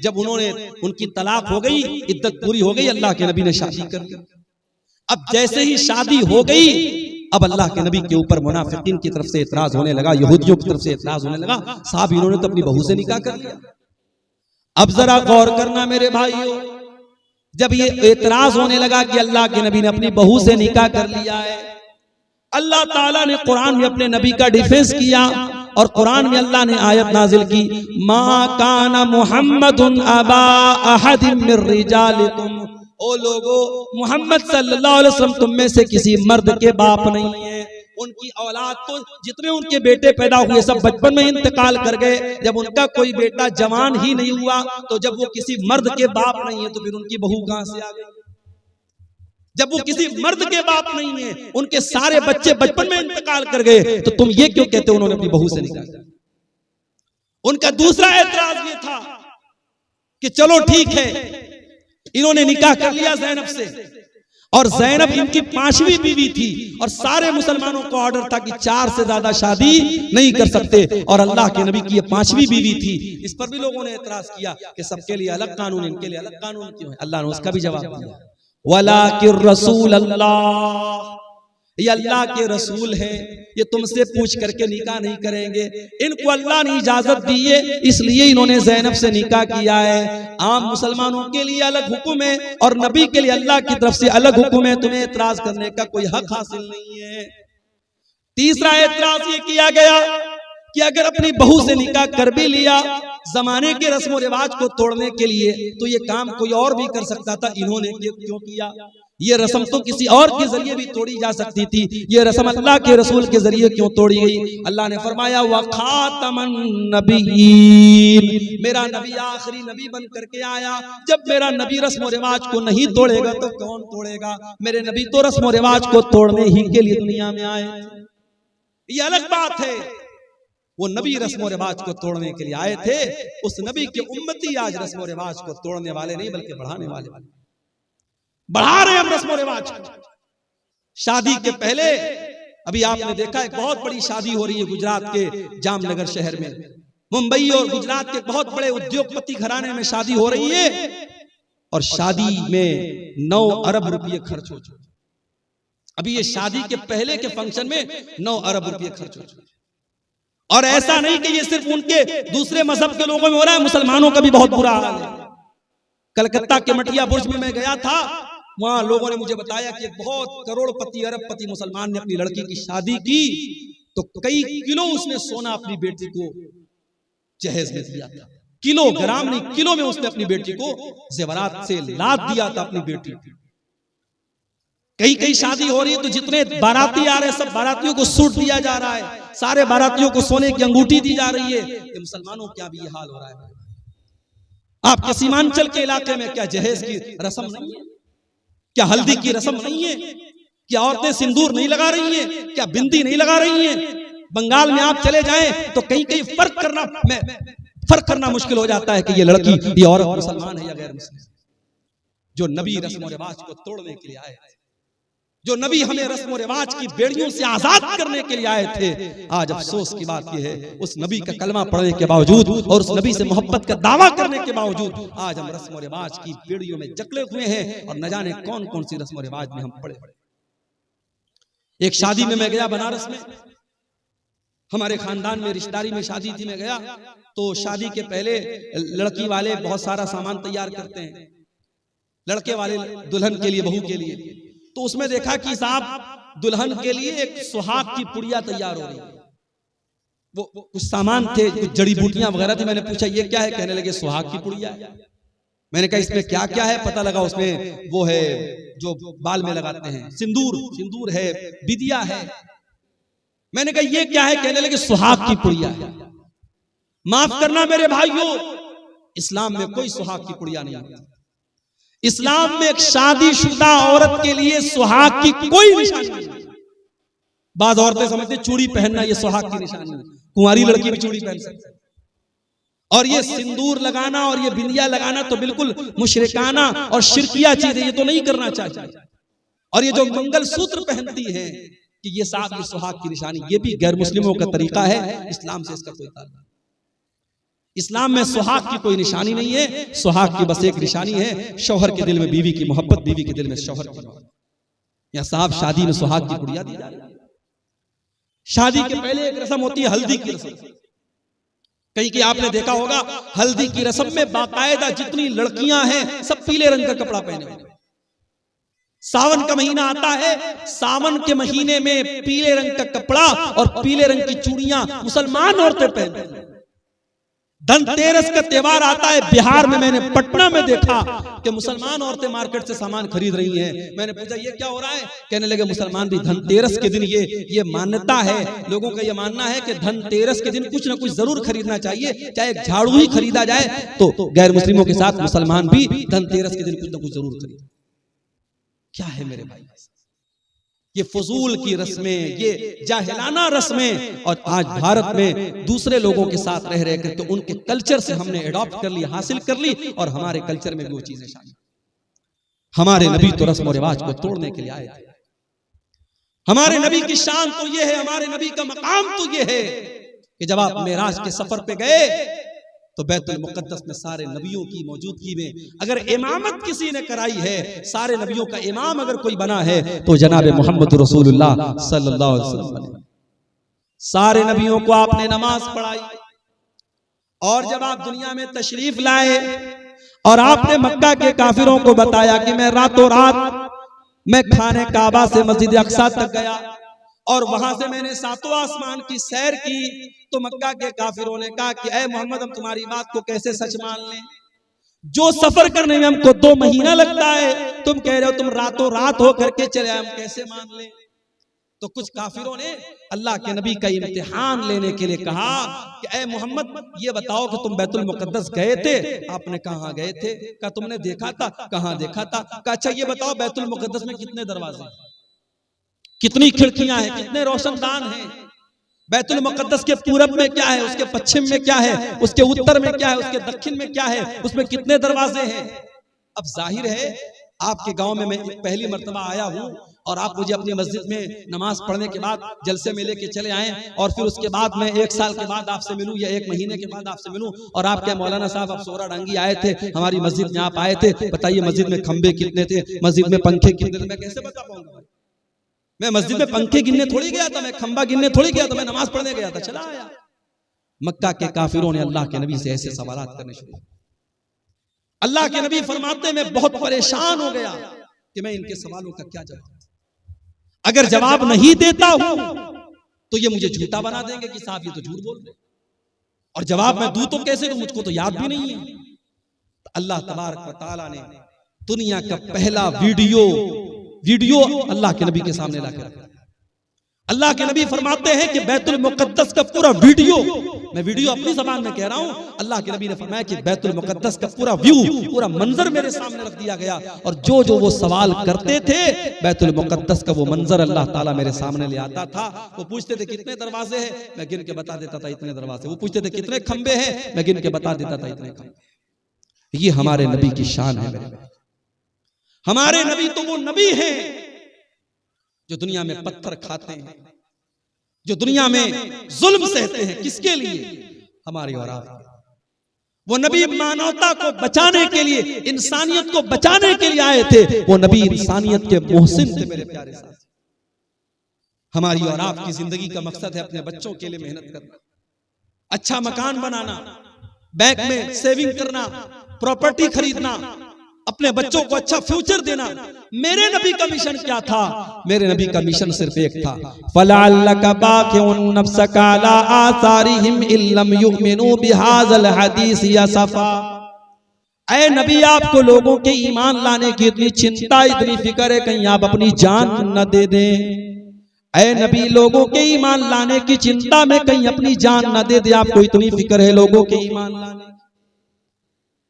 जब उन्होंने उनकी तलाक हो गई, इद्दत पूरी हो गई, अल्लाह के नबी ने शादी कर दी। अब जैसे ही शादी हो गई, अब अल्लाह के नबी के ऊपर मुनाफिकीन की तरफ से एतराज होने लगा, यहूदियों की तरफ से एतराज होने लगा, साहब इन्होंने तो अपनी बहू से निकाह कर लिया। अब जरा गौर करना मेरे भाइयों, जब ये एतराज होने लगा कि अल्लाह के नबी ने अपनी बहू से निकाह कर लिया है, अल्लाह ताला ने कुरान में अपने नबी का डिफेंस किया और कुरान में अल्लाह ने आयत नाजिल की, मा काना मुहम्मदुन अबा अहदिन मिर रिजालिकुम, ओ लोगो, मोहम्मद सल्लल्लाहु अलैहि वसल्लम तुम में से किसी मर्द के बाप नहीं है। उनकी औलाद तो जितने उनके बेटे पैदा हुए सब बचपन में इंतकाल कर गए। जब उनका कोई बेटा जवान ही नहीं हुआ तो जब वो किसी मर्द के बाप नहीं है तो फिर उनकी बहू कहां से आ गई? जब वो किसी मर्द के बाप नहीं है, उनके सारे बच्चे बचपन में इंतकाल कर गए, तो तुम ये क्यों कहते हो उन्होंने अपनी बहू से निकाह किया? उनका दूसरा एतराज ये था कि चलो ठीक है, इन्होंने निकाह कर लिया ज़ैनब से, और ज़ैनब इनकी 5वीं बीवी थी, और सारे मुसलमानों को ऑर्डर था कि 4 से ज्यादा शादी नहीं कर सकते, और अल्लाह के नबी की ये 5वीं बीवी थी। इस पर भी लोगों ने एतराज किया कि सबके लिए अलग कानून, इनके लिए अलग कानून क्यों है? अल्लाह ने उसका भी जवाब दिया, वलाकिर रसूल अल्लाह, ये अल्लाह के रसूल हैं, ये तुमसे पूछ करके निकाह नहीं करेंगे। इनको अल्लाह ने इजाजत दी है, इसलिए इन्होंने ज़ैनब से निकाह किया है। आम मुसलमानों के लिए अलग हुक्म है और नबी के लिए अल्लाह की तरफ से अलग हुक्म है, तुम्हें एतराज करने का कोई हक हासिल नहीं है। तीसरा एतराज ये किया गया कि अगर अपनी बहू से निकाह कर भी लिया जमाने के रस्म और रिवाज को तोड़ने के लिए, तो ये काम कोई और भी कर सकता था, इन्होंने क्यों किया? ये रस्म तो किसी और के जरिए भी तोड़ी जा सकती थी, ये रस्म अल्लाह के रसूल के जरिए क्यों तोड़ी गई? अल्लाह ने फरमाया व खातमन नबीयीन, मेरा नबी आखिरी नबी बन करके आया। जब मेरा नबी रस्म और रिवाज को नहीं तोड़ेगा तो कौन तोड़ेगा? मेरे नबी तो रस्म और रिवाज को तोड़ने ही के लिए दुनिया में आए। ये अलग बात है, वो नबी रस्म और रिवाज को तोड़ने के लिए आए थे। उस नबी के उम्मती आज रस्म और रिवाज को तोड़ने वाले नहीं बल्कि बढ़ाने वाले। बढ़ा रहे हम रस्म और रिवाज को। शादी के पहले अभी आपने देखा एक बहुत बड़ी शादी हो रही है गुजरात के जामनगर शहर में। मुंबई और गुजरात के बहुत बड़े उद्योगपति घराने में शादी हो रही है, और शादी में 9 अरब रुपये खर्च हो चुके। अभी ये शादी के पहले के फंक्शन में 9 अरब रुपये खर्च हो चुके। और ऐसा नहीं कि ये सिर्फ उनके दूसरे मजहब के लोगों में हो रहा है, मुसलमानों का भी बहुत बुरा हाल है। कलकत्ता के मटिया बुर्ज में मैं गया था, वहां लोगों ने मुझे बताया कि बहुत करोड़पति अरबपति मुसलमान ने अपनी लड़की की शादी की तो कई किलो उसने सोना अपनी बेटी को जहेज में दिया था। किलोग्राम नहीं, किलो में उसने अपनी बेटी को जेवरात से लाद दिया था अपनी बेटी को। कई शादी हो रही है तो जितने बाराती आ रहे हैं सब बारातियों को सूट दिया जा रहा है, सारे बारातियों को सोने की अंगूठी दी जा रही है। ये मुसलमानों क्या भी ये हाल हो रहा है? आपके सीमांचल के इलाके में क्या जहेज की रस्म नहीं है? क्या हल्दी की रस्म नहीं है? क्या औरतें सिंदूर नहीं लगा रही हैं? क्या बिंदी नहीं लगा रही हैं? बंगाल में आप चले जाएं तो कहीं फर्क करना मुश्किल हो जाता है कि ये लड़की, ये औरत मुसलमान है या गैर मुस्लिम। जो नबी रस्म और रिवाज को तोड़ने के लिए आए थे, जो नबी हमें रस्म और रिवाज की बेड़ियों से आजाद करने के लिए आए थे, आज अफसोस की बात यह है उस नबी का कलमा पढ़ने के बावजूद और उस नबी से मोहब्बत का दावा करने के बावजूद आज हम रस्म और रिवाज की बेड़ियों में जकड़े हुए हैं और न जाने कौन कौन सी रस्म और रिवाज में हम पड़े। एक शादी में मैं गया बनारस में, हमारे खानदान में रिश्तेदारी में शादी थी, मैं गया तो शादी के पहले लड़की वाले बहुत सारा सामान तैयार करते हैं, लड़के वाले दुल्हन के लिए, बहू के लिए। तो उसमें देखा कि साहब दुल्हन के लिए एक सुहाग की पुड़िया तैयार हो रही है। वो कुछ सामान थे, कुछ जड़ी बूटियां वगैरह थी। मैंने पूछा ये क्या है? कहने लगे सुहाग की पुड़िया है। मैंने कहा इसमें क्या क्या है? पता लगा उसमें वो है जो बाल में लगाते हैं, सिंदूर है, बिदिया है। मैंने कहा ये क्या है? कहने लगे सुहाग की पुड़िया है। माफ करना मेरे भाइयों, इस्लाम में कोई सुहाग की पुड़िया नहीं है। इस्लाम में एक शादीशुदा औरत के लिए सुहाग की कोई निशानी नहीं। बाज़ औरतें समझते चूड़ी पहनना ये सुहाग की निशानी है, कुंवारी लड़की भी चूड़ी पहन सकती है। और ये सिंदूर लगाना और ये बिंदिया लगाना तो बिल्कुल मुशरिकाना और शिरकिया चीज है, ये तो नहीं करना चाहिए। और ये जो मंगल सूत्र पहनती है कि ये साहब ये सुहाग की निशानी, ये भी गैर मुस्लिमों का तरीका है, इस्लाम से इसका कोई ताल्लुक नहीं। इस्लाम में सुहाग की कोई निशानी नहीं है। सुहाग की बस एक निशानी है, शौहर के दिल में बीवी की मोहब्बत, बीवी के दिल में शौहर की मोहब्बत। या साहब शादी में सुहाग की पुड़िया दी जा रही है। शादी के पहले एक रस्म होती है हल्दी की रस्म। कहीं कि आपने देखा होगा हल्दी की रस्म में बाकायदा जितनी लड़कियां हैं सब पीले रंग का कपड़ा पहने हुए। सावन का महीना आता है, सावन के महीने में पीले रंग का कपड़ा और पीले रंग की चूड़ियां मुसलमान औरतें पहनती हैं। धनतेरस का त्योहार आता है बिहार में, मैंने पटना में देखा कि मुसलमान औरतें मार्केट से सामान खरीद रही हैं। मैंने पूछा ये क्या हो रहा है? कहने लगे मुसलमान भी धनतेरस के दिन ये मान्यता है, लोगों का ये मानना है कि धनतेरस के दिन कुछ ना कुछ जरूर खरीदना चाहिए, चाहे एक झाड़ू ही खरीदा जाए तो गैर मुस्लिमों के साथ मुसलमान भी धनतेरस के दिन कुछ ना कुछ जरूर खरीद। क्या है मेरे भाई, ये फजूल की रस्में, ये जाहिलाना रस्में। और आज भारत में दूसरे लोगों के साथ रह रहे करके उनके कल्चर से हमने एडॉप्ट कर ली, हासिल कर ली, और हमारे कल्चर में भी वो चीजें शामिल। हमारे नबी तो रस्म और रिवाज को तोड़ने के लिए आए थे। हमारे नबी की शान तो ये है, हमारे नबी का मकाम तो ये है कि जब आप मेराज के सफर पे गए तो बैतुल मुकद्दस में सारे नबियों की मौजूदगी में अगर इमामत किसी ने कराई है, सारे नबियों का इमाम अगर कोई बना है तो जनाब मोहम्मद रसूलुल्लाह सल्लल्लाहु अलैहि वसल्लम। सारे नबियों को आपने नमाज पढ़ाई, और जब आप दुनिया में तशरीफ लाए और आपने मक्का के काफिरों को बताया कि मैं रातों रात मैं खाने काबा से मस्जिद अक्सा तक गया और वहां से मैंने सातों आसमान की सैर की, तो मक्का के काफिरों ने कहा कि ऐ मोहम्मद हम तुम्हारी बात को कैसे सच मान लें? जो सफर करने में हमको 2 महीना लगता है, तुम कह रहे हो तुम रातों रात हो करके चले, हम कैसे मान लें? तो कुछ काफिरों ने अल्लाह के नबी का इम्तिहान लेने के लिए कहा कि ऐ मोहम्मद ये बताओ कि तुम बैतुल मुकद्दस गए थे? आपने कहा गए थे? कहा तुमने देखा था? कहां देखा था? कहा अच्छा ये बताओ बैतुल मुकद्दस में कितने दरवाजे, कितनी खिड़कियां हैं, कितने रोशनदान हैं? बैतुल मुकद्दस के पूरब में क्या है, उसके पश्चिम में क्या है, उसके उत्तर में क्या है, उसके दक्षिण में क्या है, उसमें कितने दरवाजे हैं? अब जाहिर है आपके गांव में मैं पहली मर्तबा आया हूं और आप मुझे अपनी मस्जिद में नमाज पढ़ने के बाद जलसे में लेके चले आए, और फिर उसके बाद मैं 1 साल के बाद आपसे मिलूं या 1 महीने के बाद आपसे मिलूं और आप क्या मौलाना साहब आप सोरा डांगी आए थे, हमारी मस्जिद में आप आए थे, बताइए मस्जिद में खंबे कितने थे, मस्जिद में पंखे कितने थे? मैं कैसे बता पाऊंगा? मैं मस्जिद में पंखे गिनने थोड़ी गया था, मैं खंबा गिनने थोड़ी गया था, मैं नमाज पढ़ने गया था, चला आया। मक्का के काफिरों ने अल्लाह के नबी से ऐसे सवालात करने शुरू किए। अल्लाह के नबी फरमाते मैं बहुत परेशान हो गया कि मैं इनके सवालों का क्या जवाब, अगर जवाब नहीं देता हूं तो ये मुझे झूठा बना देंगे कि साहब ये तो झूठ बोल रहे, और जवाब मैं दूं तो कैसे दूं, मुझको तो याद भी नहीं है। तो अल्लाह तबारक व तआला ने दुनिया का पहला वीडियो अल्लाह के नबी के सामने लाकर रखा। अल्लाह के नबी फरमाते हैं कि बैतुल मुकद्दस का पूरा वीडियो, मैं वीडियो अपनी ज़बान में कह रहा हूं, अल्लाह के नबी ने फरमाया कि बैतुल मुकद्दस का पूरा व्यू, पूरा मंजर मेरे सामने रख दिया गया, और जो वो सवाल करते थे बैतुल मुकद्दस का वो मंजर अल्लाह ताला मेरे सामने ले आता था। वो पूछते थे कितने दरवाजे हैं, मैं गिन के बता देता था इतने दरवाजे। वो पूछते थे कितने खंबे हैं, मैं गिन के बता देता था इतने खंबे। ये हमारे नबी की शान है मेरे भाई। हमारे नबी तो वो नबी हैं जो दुनिया में पत्थर खाते हैं, जो दुनिया में जुल्म सहते हैं, किसके लिए? हमारी और आपके। वो नबी मानवता को बचाने के लिए, इंसानियत को बचाने के लिए आए थे। वो नबी इंसानियत के मोहसिन थे मेरे प्यारे साथी। हमारी और आपकी जिंदगी का मकसद है अपने बच्चों के लिए मेहनत करना, अच्छा मकान बनाना, बैंक में सेविंग करना, प्रॉपर्टी खरीदना, अपने बच्चों को अच्छा फ्यूचर देना। मेरे नबी का मिशन क्या था? मेरे नबी का मिशन सिर्फ एक था, फलअल्लका बाक़िउन नफ्सका अला आसारिहिम इल्लम युमिनू बिहाज़ल हदीस यसफा। ऐ नबी आपको लोगों के ईमान लाने की इतनी चिंता, इतनी फिक्र है, कहीं आप अपनी जान न दे दें। ऐ नबी लोगों के ईमान लाने की चिंता में कहीं अपनी जान न दे दे, आपको इतनी फिक्र है लोगों के ईमान लाने।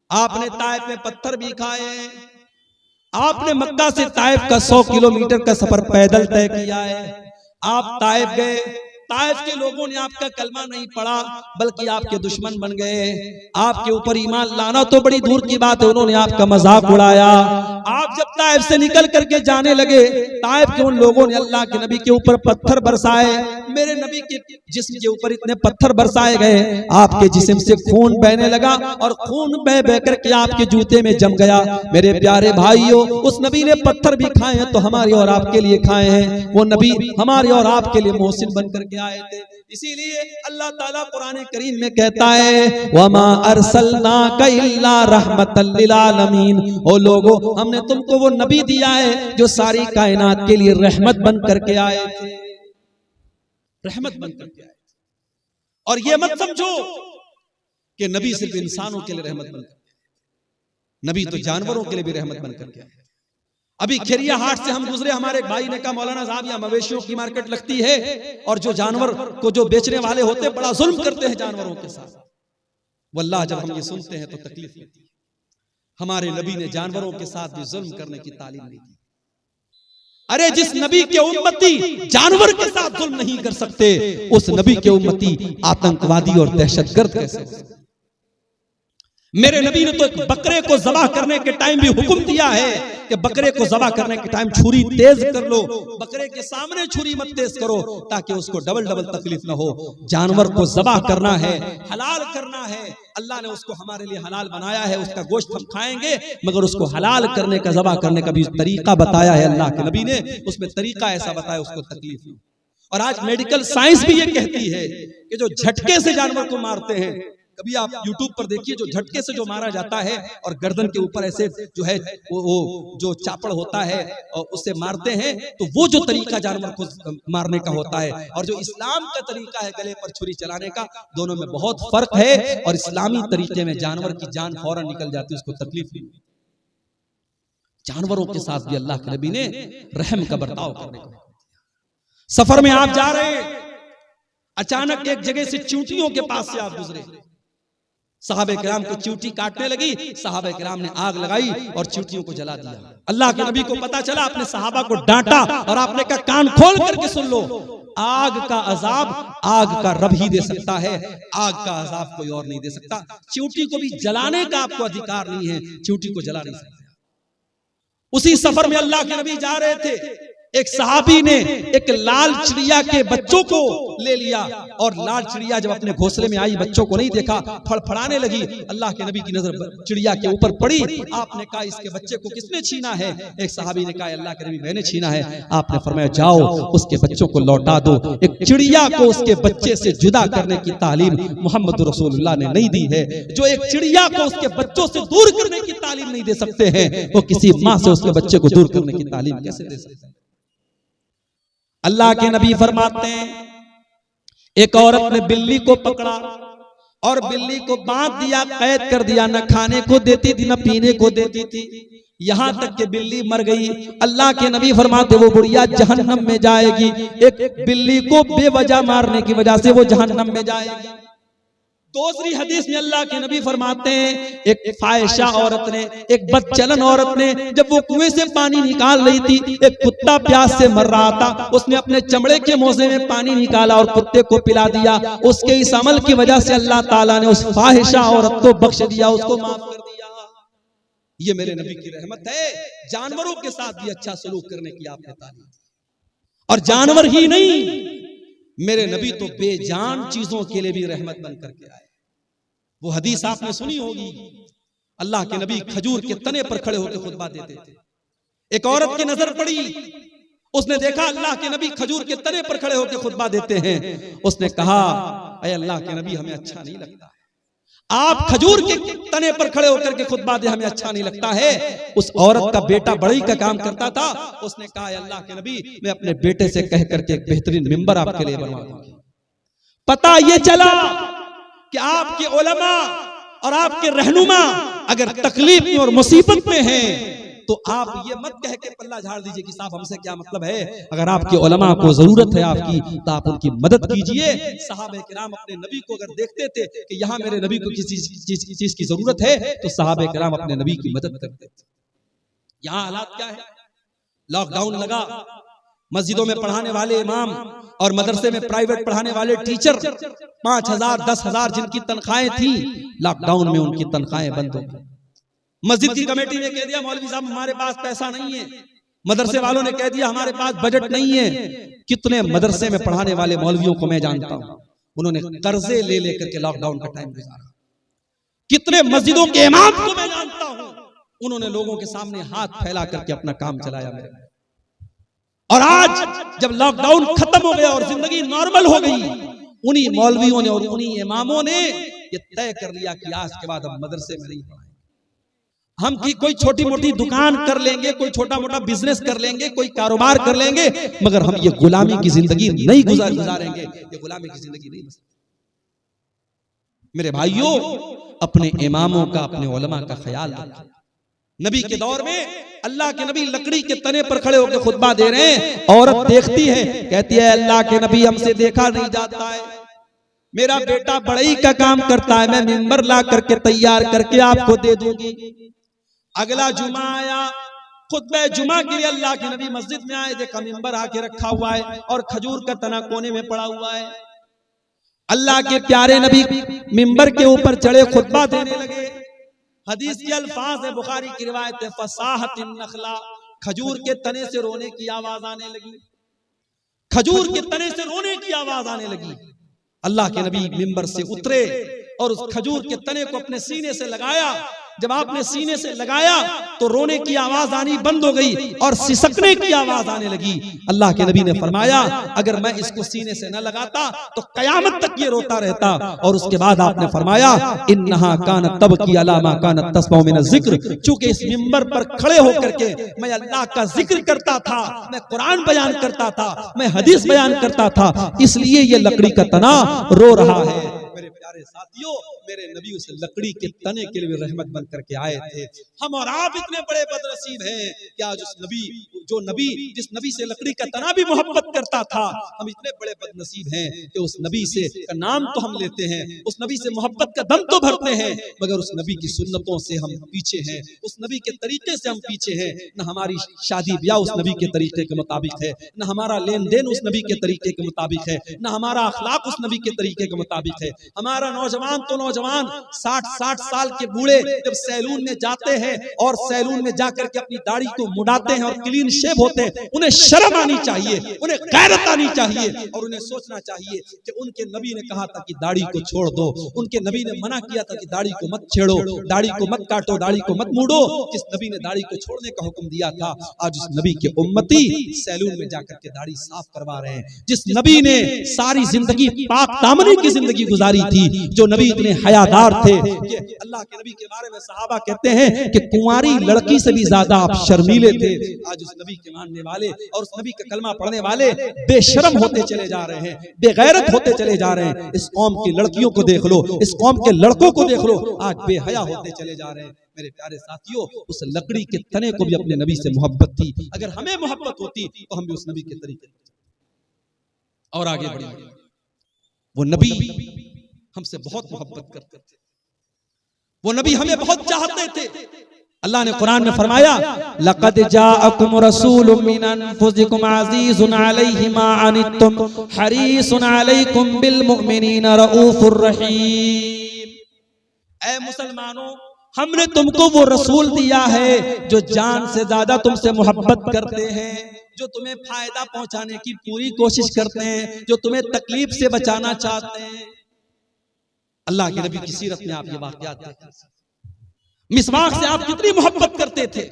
आपने ताइफ में पत्थर भी खाए, आपने मक्का से ताइफ का 100 किलोमीटर का सफर पैदल तय किया है। आप ताइफ गए, ताइफ के लोगों ने आपका कलमा नहीं पढ़ा बल्कि आपके दुश्मन बन गए। आपके ऊपर ईमान लाना तो बड़ी दूर की बात है, उन्होंने आपका मजाक उड़ाया। आप जब ताइफ से निकल करके जाने लगे, ताइफ के उन लोगों ने अल्लाह के नबी के ऊपर पत्थर बरसाए। मेरे नबी के जिस्म के ऊपर इतने पत्थर बरसाए गए, आपके जिस्म से खून बहने लगा और खून बह बह करके आपके जूते में जम गया। मेरे प्यारे भाइयों, उस नबी ने पत्थर भी खाए हैं तो हमारे और आपके लिए खाए हैं। वो नबी हमारे और आपके लिए मोहसिन बन करके आए थे। इसीलिए अल्लाह ताला कुरान करीम में कहता है, वमा अरसलनाका इल्ला रहमतल लिल आलमीन। ओ लोगों, हमने तुमको वो नबी दिया है जो सारी कायनात के लिए रहमत बन करके आए थे, रहमत बन करके आए। और ये मत समझो कि नबी सिर्फ इंसानों के लिए रहमत बनकर, नबी तो जानवरों के लिए भी रहमत बनकर के आए। अभी खेरिया हाट से हम गुजरे, हमारे एक भाई ने कहा मौलाना साहब यहाँ मवेशियों की मार्केट लगती है और जो जानवर को जो बेचने वाले होते हैं बड़ा जुल्म करते हैं जानवरों के साथ। वल्लाह जब हम ये सुनते हैं तो तकलीफ होती है। हमारे नबी ने जानवरों के साथ भी जुल्म करने की तालीम नहीं दी। अरे जिस नबी के उम्मती जानवर के साथ जुल्म नहीं कर सकते, उस नबी के उम्मती आतंकवादी और दहशतगर्द कैसे हो सकते? मेरे नबी ने तो एक बकरे को ज़बह करने के टाइम भी हुक्म दिया है कि बकरे को ज़बह करने के टाइम छुरी तेज कर लो, बकरे के सामने छुरी मत तेज करो ताकि उसको डबल डबल तकलीफ ना हो। जानवर को ज़बह करना है, हलाल करना है, अल्लाह ने उसको हमारे लिए हलाल बनाया है, उसका गोश्त हम खाएंगे, मगर उसको हलाल करने का, ज़बह करने का भी तरीका बताया है अल्लाह के नबी ने, उसमें तरीका ऐसा बताया उसको तकलीफ नहीं। और आज मेडिकल साइंस भी ये कहती है कि जो झटके से जानवर को मारते हैं, कभी आप YouTube पर देखिए, जो झटके से जो मारा जाता है और गर्दन के ऊपर ऐसे जो है वो जो चापड़ होता है और उससे मारते हैं, तो वो जो तरीका जानवर को मारने का होता है और जो इस्लाम का तरीका है गले पर छुरी चलाने का, दोनों में बहुत फर्क है। और इस्लामी तरीके में जानवर की जान फौरन निकल जाती है, उसको तकलीफ नहीं। जानवरों के साथ भी अल्लाह के नबी ने रहम का बर्ताव करने को। सफर में आप जा रहे, अचानक एक जगह से चींटियों के पास से आप गुजरे, सहाबे किराम को चींटी काटने लगी, सहाबे किराम ने आग लगाई और चींटियों को जला दिया। अल्लाह के नबी को पता चला, अपने सहाबा को डांटा और आपने कहा कान खोल करके सुन लो, आग का अजाब आग का रब ही दे सकता है, आग का अजाब कोई और नहीं दे सकता। चींटी को भी जलाने का आपको अधिकार नहीं है, चींटी को जला नहीं सकते। उसी सफर में अल्लाह के नबी जा रहे थे, एक सहाबी ने एक लाल चिड़िया के बच्चों को ले लिया और लाल चिड़िया जब अपने घोंसले में आई, बच्चों को नहीं देखा, फड़फड़ाने लगी। अल्लाह के नबी की नजर चिड़िया के ऊपर पड़ी। आपने कहा इसके बच्चे को किसने छीना है? एक सहाबी ने कहा अल्लाह के नबी मैंने छीना है। आपने फरमाया जाओ उसके बच्चों को लौटा दो। एक चिड़िया को उसके बच्चे से जुदा करने की तालीम मोहम्मद रसूलुल्लाह ने नहीं दी है। जो एक चिड़िया को उसके बच्चों से दूर करने की तालीम नहीं दे सकते हैं, वो किसी माँ से उसके बच्चे को दूर करने की तालीम कैसे दे सकते हैं? अल्लाह के नबी फरमाते हैं, एक औरत ने बिल्ली को पकड़ा और बिल्ली को बांध दिया, कैद कर दिया, न खाने को देती थी न पीने को देती थी, यहां तक कि बिल्ली मर गई। अल्लाह के नबी फरमाते वो बुढ़िया जहन्नम में जाएगी। एक बिल्ली को बेवजह मारने की वजह से वो जहन्नम में जाएगी। दूसरी हदीस में अल्लाह के नबी फरमाते हैं, एक फाहिशा औरत ने, एक बदचलन औरत ने, जब वो कुएं से पानी निकाल रही थी, एक कुत्ता प्यास से मर रहा था, उसने अपने चमड़े के मोजे में पानी निकाला और कुत्ते को पिला दिया। उसके इस अमल की वजह से अल्लाह ताला ने उस फाहिशा औरत को बख्श दिया, उसको माफ कर दिया। ये मेरे नबी की रहमत है। जानवरों के साथ भी अच्छा सलूक करने की आपने तालीम, और जानवर ही नहीं, मेरे नबी तो बेजान चीजों के लिए भी रहमत बन करके आए। वो हदीस आपने सुनी होगी, अल्लाह के नबी खजूर के तने पर खड़े होकर खुतबा देते थे। एक औरत की नजर पड़ी, उसने देखा अल्लाह के नबी खजूर के तने पर खड़े होकर खुतबा देते हैं। उसने कहा अरे अल्लाह के नबी हमें अच्छा नहीं लगता है, आप खजूर के तने पर खड़े होकर के खुतबा दे, हमें अच्छा नहीं लगता है। उस औरत का बेटा बढ़ई का काम करता था, उसने कहा अल्लाह के नबी मैं अपने बेटे से कह करके एक बेहतरीन मिंबर आपके लिए बनवा दूंगी। पता ये चला कि आपके उलमा और आपके रहनुमा अगर तकलीफ में और मुसीबत में हैं तो आप ये मत कह के पल्ला झाड़ दीजिए कि साहब हमसे क्या मतलब है। अगर आपके उलमा को जरूरत है आपकी तो आप उनकी मदद कीजिए। सहाबे किराम अपने नबी को अगर देखते थे कि यहाँ मेरे नबी को किसी चीज की जरूरत है तो सहाबे किराम अपने नबी की मदद करते थे। यहाँ हालात क्या है, लॉकडाउन लगा, मस्जिदों में पढ़ाने वाले इमाम और मदरसे में प्राइवेट पढ़ाने वाले टीचर 5,000 10,000 जिनकी तनख्वाहें थी, लॉकडाउन में उनकी तनख्वाहें बंद हो गई। मस्जिद की कमेटी ने कह दिया मौलवी साहब हमारे पास पैसा नहीं है, मदरसे वालों ने कह दिया हमारे पास बजट नहीं है। कितने मदरसे में पढ़ाने वाले मौलवियों को मैं जानता हूं, उन्होंने कर्जे ले लेकर के लॉकडाउन का टाइम गुजारा। कितने मस्जिदों के इमाम को मैं जानता हूं, उन्होंने लोगों के सामने हाथ फैला करके अपना काम चलाया मेरे। और आज जब लॉकडाउन खत्म हो गया और जिंदगी नॉर्मल हो गई, उन्हीं मौलवियों ने और उन्हीं इमामों ने ये तय कर लिया कि आज के बाद हम मदरसे में नहीं पढ़ाएंगे। हम की कोई छोटी मोटी दुकान कर लेंगे, कोई छोटा मोटा बिजनेस कर लेंगे, कोई कारोबार कर लेंगे, मगर हम ये गुलामी की जिंदगी नहीं गुजारेंगे। ये गुलामी की जिंदगी नहीं। मेरे भाइयों, अपने इमामों का, अपने उलमा का ख्याल रखें। नबी के दौर में अल्लाह के नबी लकड़ी के तने पर खड़े होकर खुतबा दे रहे हैं, औरत देखती है, कहती है अल्लाह के नबी हमसे देखा नहीं जाता है, मेरा बेटा बढ़ई का काम करता है, मैं मिंबर ला करके तैयार करके आपको दे दूंगी। अगला जुमा आया, खुतबे जुमा के लिए अल्लाह के नबी मस्जिद में आए, देखा मिंबर आके रखा हुआ है और खजूर का तना कोने में पड़ा हुआ है। अल्लाह के प्यारे नबी मिंबर के ऊपर चढ़े, खुतबा देने लगे। हदीस के अल्फाज है, बुखारी की रिवायत है, फसाहतिन नखला, खजूर के तने से रोने की आवाज आने लगी, खजूर के तने से रोने की आवाज आने लगी। अल्लाह के नबी मिंबर से उतरे और उस खजूर के तने को अपने सीने से लगाया। जब आपने सीने से लगाया तो रोने की आवाज आनी बंद हो गई और सिसकने की आवाज आने लगी। अल्लाह के नबी ने फरमाया अगर मैं इसको सीने से न लगाता तो कयामत तक ये रोता रहता। और उसके बाद आपने फरमाया इन्नहा कानत तबकी अला मा कानत तस्मउ मिन ज़िक्र, चूंकि इस मिंबर पर खड़े होकर के मैं अल्लाह का जिक्र करता था, मैं कुरान बयान करता था, मैं हदीस बयान करता था, इसलिए ये लकड़ी का तना रो रहा है। मेरे प्यारे साथियों, मेरे नबी उस लकड़ी के तने के लिए रहमत बन करके आए थे। हम और आप इतने बड़े बदनसीब हैं कि आज उस नबी, जो नबी जिस नबी से लकड़ी का तना भी मोहब्बत करता था, हम इतने बड़े बदनसीब हैं कि उस नबी से का नाम तो हम लेते हैं, उस नबी से मोहब्बत का दम तो भरते हैं, मगर उस नबी की सुन्नतों से हम पीछे हैं, उस नबी के तरीके से हम पीछे हैं। न हमारी शादी ब्याह उस नबी के तरीके के मुताबिक है, न हमारा लेन देन उस नबी के तरीके के मुताबिक है, न हमारा अखलाक उस नबी के तरीके के मुताबिक है। हमारा नौजवान तो नौजवान 60 साल के बूढ़े जब सैलून में जाते हैं और सैलून में जाकर के अपनी दाढ़ी को मुड़ाते हैं और क्लीन शेव होते हैं, उन्हें शर्म आनी चाहिए, उन्हें गैरत आनी चाहिए और उन्हें सोचना चाहिए कि उनके नबी ने कहा था कि दाढ़ी को छोड़ दो, उनके नबी ने मना किया था कि दाढ़ी को मत छेड़ो, दाढ़ी को मत काटो, दाढ़ी को मत मूड़ो। जिस नबी ने दाढ़ी को छोड़ने का हुक्म दिया था, आज उस नबी के उम्मती सैलून में जाकर के दाढ़ी साफ करवा रहे हैं। जिस नबी ने सारी जिंदगी पाक दामनी की जिंदगी गुजारी थी, जो नबी इतने हयादार थे कि अल्लाह के नबी के बारे में सहाबा कहते हैं कि कुंवारी लड़की से भी ज्यादा आप शर्मीले थे। आज उस नबी के मानने वाले और उस नबी का कलमा पढ़ने वाले बेशर्म होते चले जा रहे हैं, बेगैरत होते चले जा रहे हैं। इस कौम की लड़कियों को देख लो, इस कौम के लड़कों को देख लो, आज बेहया होते चले जा रहे हैं। मेरे प्यारे साथियों, उस लकड़ी के तने को भी अपने नबी से मोहब्बत थी। अगर हमें मोहब्बत होती तो हम भी उस नबी के तरीके और आगे बढ़े। वो नबी हमसे बहुत मोहब्बत करते थे, वो नबी हमें बहुत चाहते थे। अल्लाह ने कुरान में फरमाया लक़द जाअकुम रसूलुम मिन अनफुसिकुम अज़ीज़ुन अलैहि मा अनित्तुम हरीसुन अलैकुम बिल मुमिनीना रऊफुर रहीम। ऐ मुसलमानों, हमने तुमको वो रसूल दिया है जो जान से ज्यादा तुमसे मोहब्बत करते हैं, जो तुम्हें फायदा पहुंचाने की पूरी कोशिश करते हैं, जो तुम्हें तकलीफ से बचाना चाहते हैं। अल्लाह के नबी की सीरत में आप ये वाक़यात देखें, मिसवाक से आप कितनी मोहब्बत करते थे।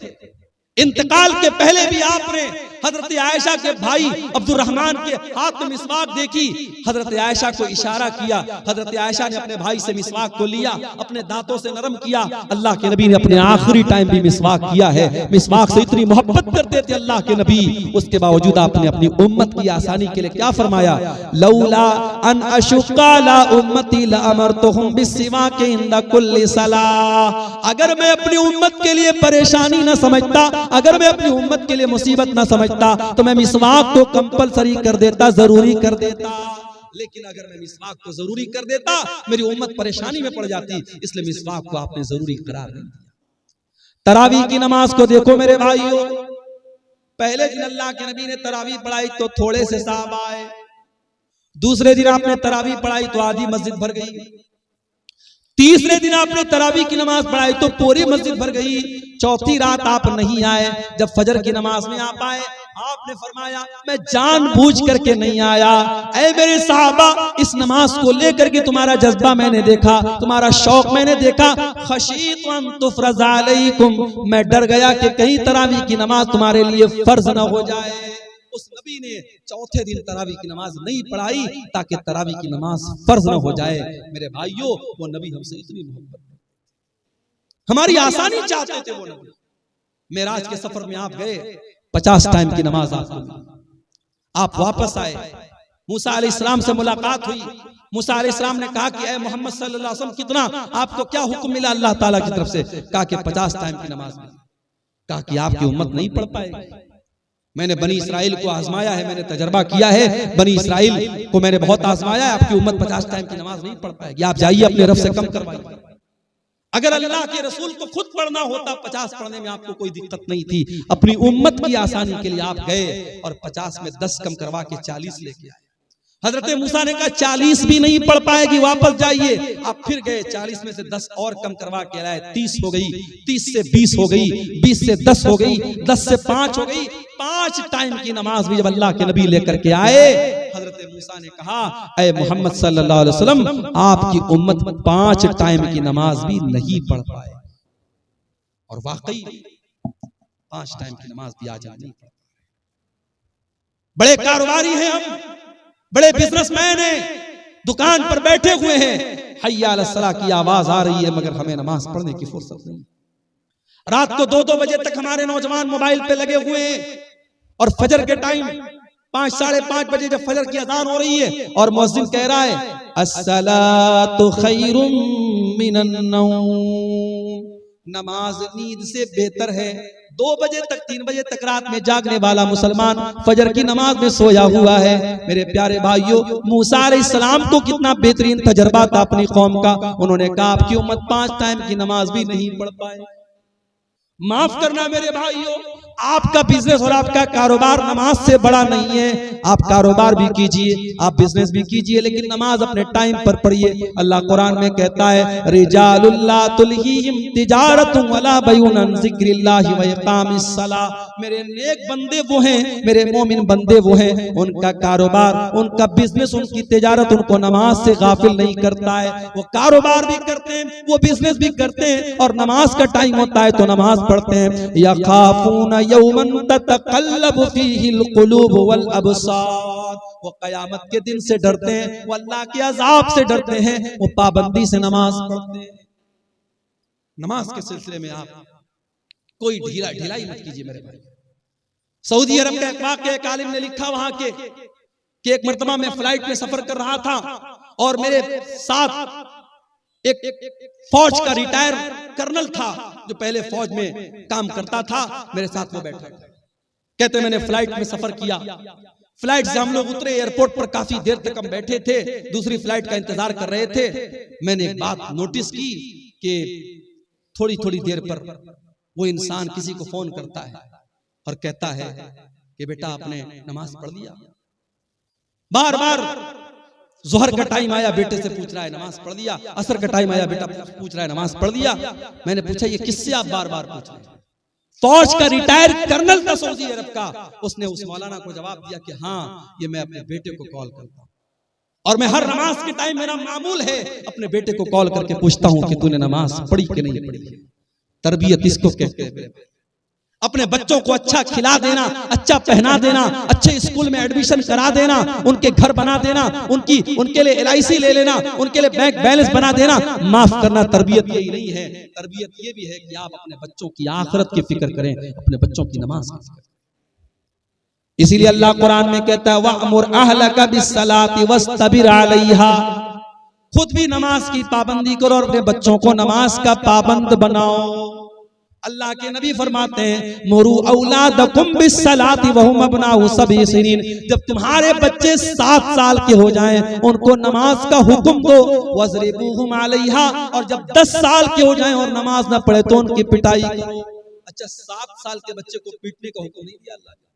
इंतकाल के पहले भी आपने हजरत आयशा के भाई अब्दुर्रहमान के हाथ में मिसवाक देखी, हजरत आयशा को इशारा किया, हजरत आयशा ने अपने भाई से मिसवाक को लिया, अपने दांतों से नरम किया। अल्लाह के नबी ने अपने आखिरी टाइम भी मिसवाक किया है। मिसवाक से इतनी मोहब्बत करते थे अल्लाह के नबी, उसके बावजूद आपने अपनी उम्मत की आसानी के लिए क्या फरमाया, लौला अन अशुक्का ला उम्मती लअमरतुहुम बिस्सिवाक इंदा कुल्ली सलाह। अगर मैं अपनी उम्मत के लिए परेशानी न समझता, अगर मैं अपनी उम्मत के लिए मुसीबत न समझता तो मैं मिसवाक को कंपलसरी कर देता, जरूरी कर देता। लेकिन अगर मैं मिसवाक को जरूरी कर देता, मेरी उम्मत परेशानी में पड़ जाती, इसलिए मिसवाक को आपने जरूरी करार नहीं दिया। तरावी की नमाज को देखो मेरे भाइयों, पहले दिन अल्लाह के नबी ने तरावी पढ़ाई तो थोड़े से साहबा आए, दूसरे दिन आपने तरावी पढ़ाई तो आधी मस्जिद भर गई, तीसरे दिन आपने तरावी की नमाज पढ़ाई तो पूरी मस्जिद भर गई, चौथी रात आप नहीं आए। जब फजर की नमाज में आप आए, आपने फरमाया मैं जानबूझ करके नहीं आया। ऐ मेरे साहबा, इस नमाज को लेकर के तुम्हारा जज्बा मैंने देखा, तुम्हारा शौक मैंने देखा। खशीतु अन तुफरज़ अलैकुम, मैं डर गया कि कहीं तरावी की नमाज तुम्हारे लिए फर्ज न हो जाए। उस नबी ने चौथे दिन तरावी की नमाज नहीं पढ़ाई ताकि तरावी की नमाज फर्ज न हो जाए। मेरे भाइयों, वो नबी हमसे इतनी मोहब्बत, हमारी आसानी चाहते थे वो नबी। मेराज के सफर में आप गए, 50 टाइम की नमाज आपको, आप वापस आए, मूसा अलैहिस्सलाम से मुलाकात हुई। मूसा अलैहिस्सलाम ने कहा कि ऐ मोहम्मद सल्लल्लाहु अलैहि वसल्लम, कितना आपको क्या हुक्म मिला अल्लाह ताला की तरफ से? कहा कि 50 टाइम की नमाज मिली। कहा कि आपकी उम्मत नहीं पढ़ पाएगी। मैंने बनी इसराइल को आजमाया है, मैंने तजर्बा किया है, बनी इसराइल को मैंने बहुत आजमाया है, आपकी उम्मत 50 टाइम की नमाज नहीं पढ़ पाएगी। आप जाइए अपने रब से कम करवाइए। अगर अल्लाह के रसूल को खुद पढ़ना होता 50 पढ़ने में आपको कोई दिक्कत नहीं थी। अपनी उम्मत की आसानी के लिए आप गए और 50 में 10 कम करवा के 40 लेके आए। हजरत मूसा ने कहा 40 भी नहीं पढ़ पाएगी, वापस जाइए। आप फिर गए, 40 में से 10 और कम करवा के लाए, 30 हो गई, 30 से 20 हो गई, 20 से 10 हो गई, 10 से 5 हो गई। 5 टाइम की नमाज भी जब अल्लाह के नबी लेकर के आए, हजरत मूसा ने कहा ऐ मोहम्मद सल्लल्लाहु अलैहि वसल्लम, आपकी उम्मत 5 टाइम की नमाज भी नहीं पढ़ पाए। और वाकई 5 टाइम की नमाज भी आज नहीं पढ़। बड़े कारोबारी हैं हम, बड़े बिजनेसमैन हैं, दुकान पर बैठे हुए हैं, हय्या अलस सलाह की आवाज आ रही है, मगर हमें नमाज पढ़ने की फुर्सत नहीं। रात को 2-2 बजे तक हमारे नौजवान मोबाइल पे लगे हुए हैं और फजर के टाइम 5 साढ़े 5 बजे जब फजर की अजान हो रही है और मुअज्जिन कह रहा है अस्सलातु खैरुम मिनन नौम, नमाज नींद से बेहतर है। 2 बजे तक 3 बजे तक रात में जागने वाला मुसलमान फजर की नमाज में सोया हुआ है। मेरे प्यारे भाइयों, मूसा अलैहिस्सलाम को कितना बेहतरीन तजर्बा था अपनी कौम का। उन्होंने कहा आपकी उम्मत 5 टाइम की नमाज भी नहीं पढ़ पाए। माफ करना मेरे भाइयों, आपका बिजनेस और आपका कारोबार नमाज से बड़ा नहीं है। आप कारोबार भी कीजिए, आप बिजनेस भी कीजिए, लेकिन नमाज अपने टाइम पर पढ़िए। अल्लाह कुरान में कहता है रिजालुल ला तुल्हीहिम तिजारतुन वला बैउन अन ज़िक्रिल्लाहि व इक़ामिस सलाह। मेरे नेक बंदे वो हैं, मेरे मोमिन बंदे वो हैं, उनका कारोबार, उनका बिजनेस, उनकी तिजारत उनको नमाज से गाफिल नहीं करता है। वो कारोबार भी करते हैं, वो बिजनेस भी करते हैं, और नमाज का टाइम होता है तो नमाज पढ़ते हैं। यखाफून यौमन ततक़ल्लबु फ़ीहिल क़ुलूब वल अबसार, वो कयामत के दिन से डरते हैं, वो अल्लाह के अज़ाब से डरते हैं, वो पाबंदी से नमाज पढ़ते हैं। नमाज के सिलसिले में आप कोई ढिलाई मत कीजिए मेरे भाई। सऊदी अरब का एक वाक़या एक आलिम ने लिखा वहां के कि एक मर्तबा मैं फ्लाइट में सफर कर रहा था और मेरे साथ एक फौज का रिटायर कर्नल था जो पहले फौज में काम करता था, मेरे साथ वो बैठा। कहते मैंने फ्लाइट में सफर किया, फ्लाइट से हम लोग उतरे, एयरपोर्ट पर काफी देर तक हम बैठे थे, दूसरी फ्लाइट का इंतजार कर रहे थे। मैंने एक बात नोटिस की कि थोड़ी थोड़ी देर पर वो इंसान किसी को फोन करता है और कहता है कि बेटा आपने नमाज पढ़ लिया। बार बार जोहर का टाइम आया, बेटे से पूछ रहा है नमाज पढ़ लिया। असर का टाइम आया, बेटा पूछ रहा है नमाज पढ़ लिया। मैंने पूछा ये किससे आप बार बार पूछ रहे हैं? फौज का रिटायर कर्नल था सऊदी अरब का। उसने उस मौलाना को जवाब दिया कि हाँ, ये मैं अपने बेटे को कॉल करता हूँ और मैं हर नमाज के टाइम मेरा मामूल है अपने बेटे को कॉल करके पूछता हूँ कि तूने नमाज पढ़ी कि नहीं पढ़ी। तरबियत इसको कहते हैं। अपने बच्चों को अच्छा खिला देना, अच्छा पहना देना, अच्छे स्कूल में एडमिशन करा देना, उनके घर बना देना, उनके लिए LIC ले लेना, उनके लिए बैंक बैलेंस बना देना। माफ करना, तरबियत यही नहीं है। तरबियत ये भी है कि आप अपने बच्चों की आखिरत की फिक्र करें, अपने बच्चों की नमाज की फिक्र। इसीलिए अल्लाह कुरान में कहता है वअमुर अहलका बिस्सलाति वस्तबिर अलैहा, खुद भी नमाज की पाबंदी करो और अपने बच्चों को नमाज का पाबंद बनाओ। अल्लाह के नबी फरमाते हैं मुरू औलादकुम बिस्सलाति वहुम अबनाउ सबई सिनीन, जब तुम्हारे बच्चे 7 साल के हो जाएं उनको नमाज का हुक्म दो। वज़रिबूहुम अलैहा, और जब 10 साल के हो जाएं और नमाज ना पढ़े तो उनकी पिटाई करो। अच्छा, 7 साल के बच्चे को पीटने का हुक्म नहीं दिया अल्लाह ने।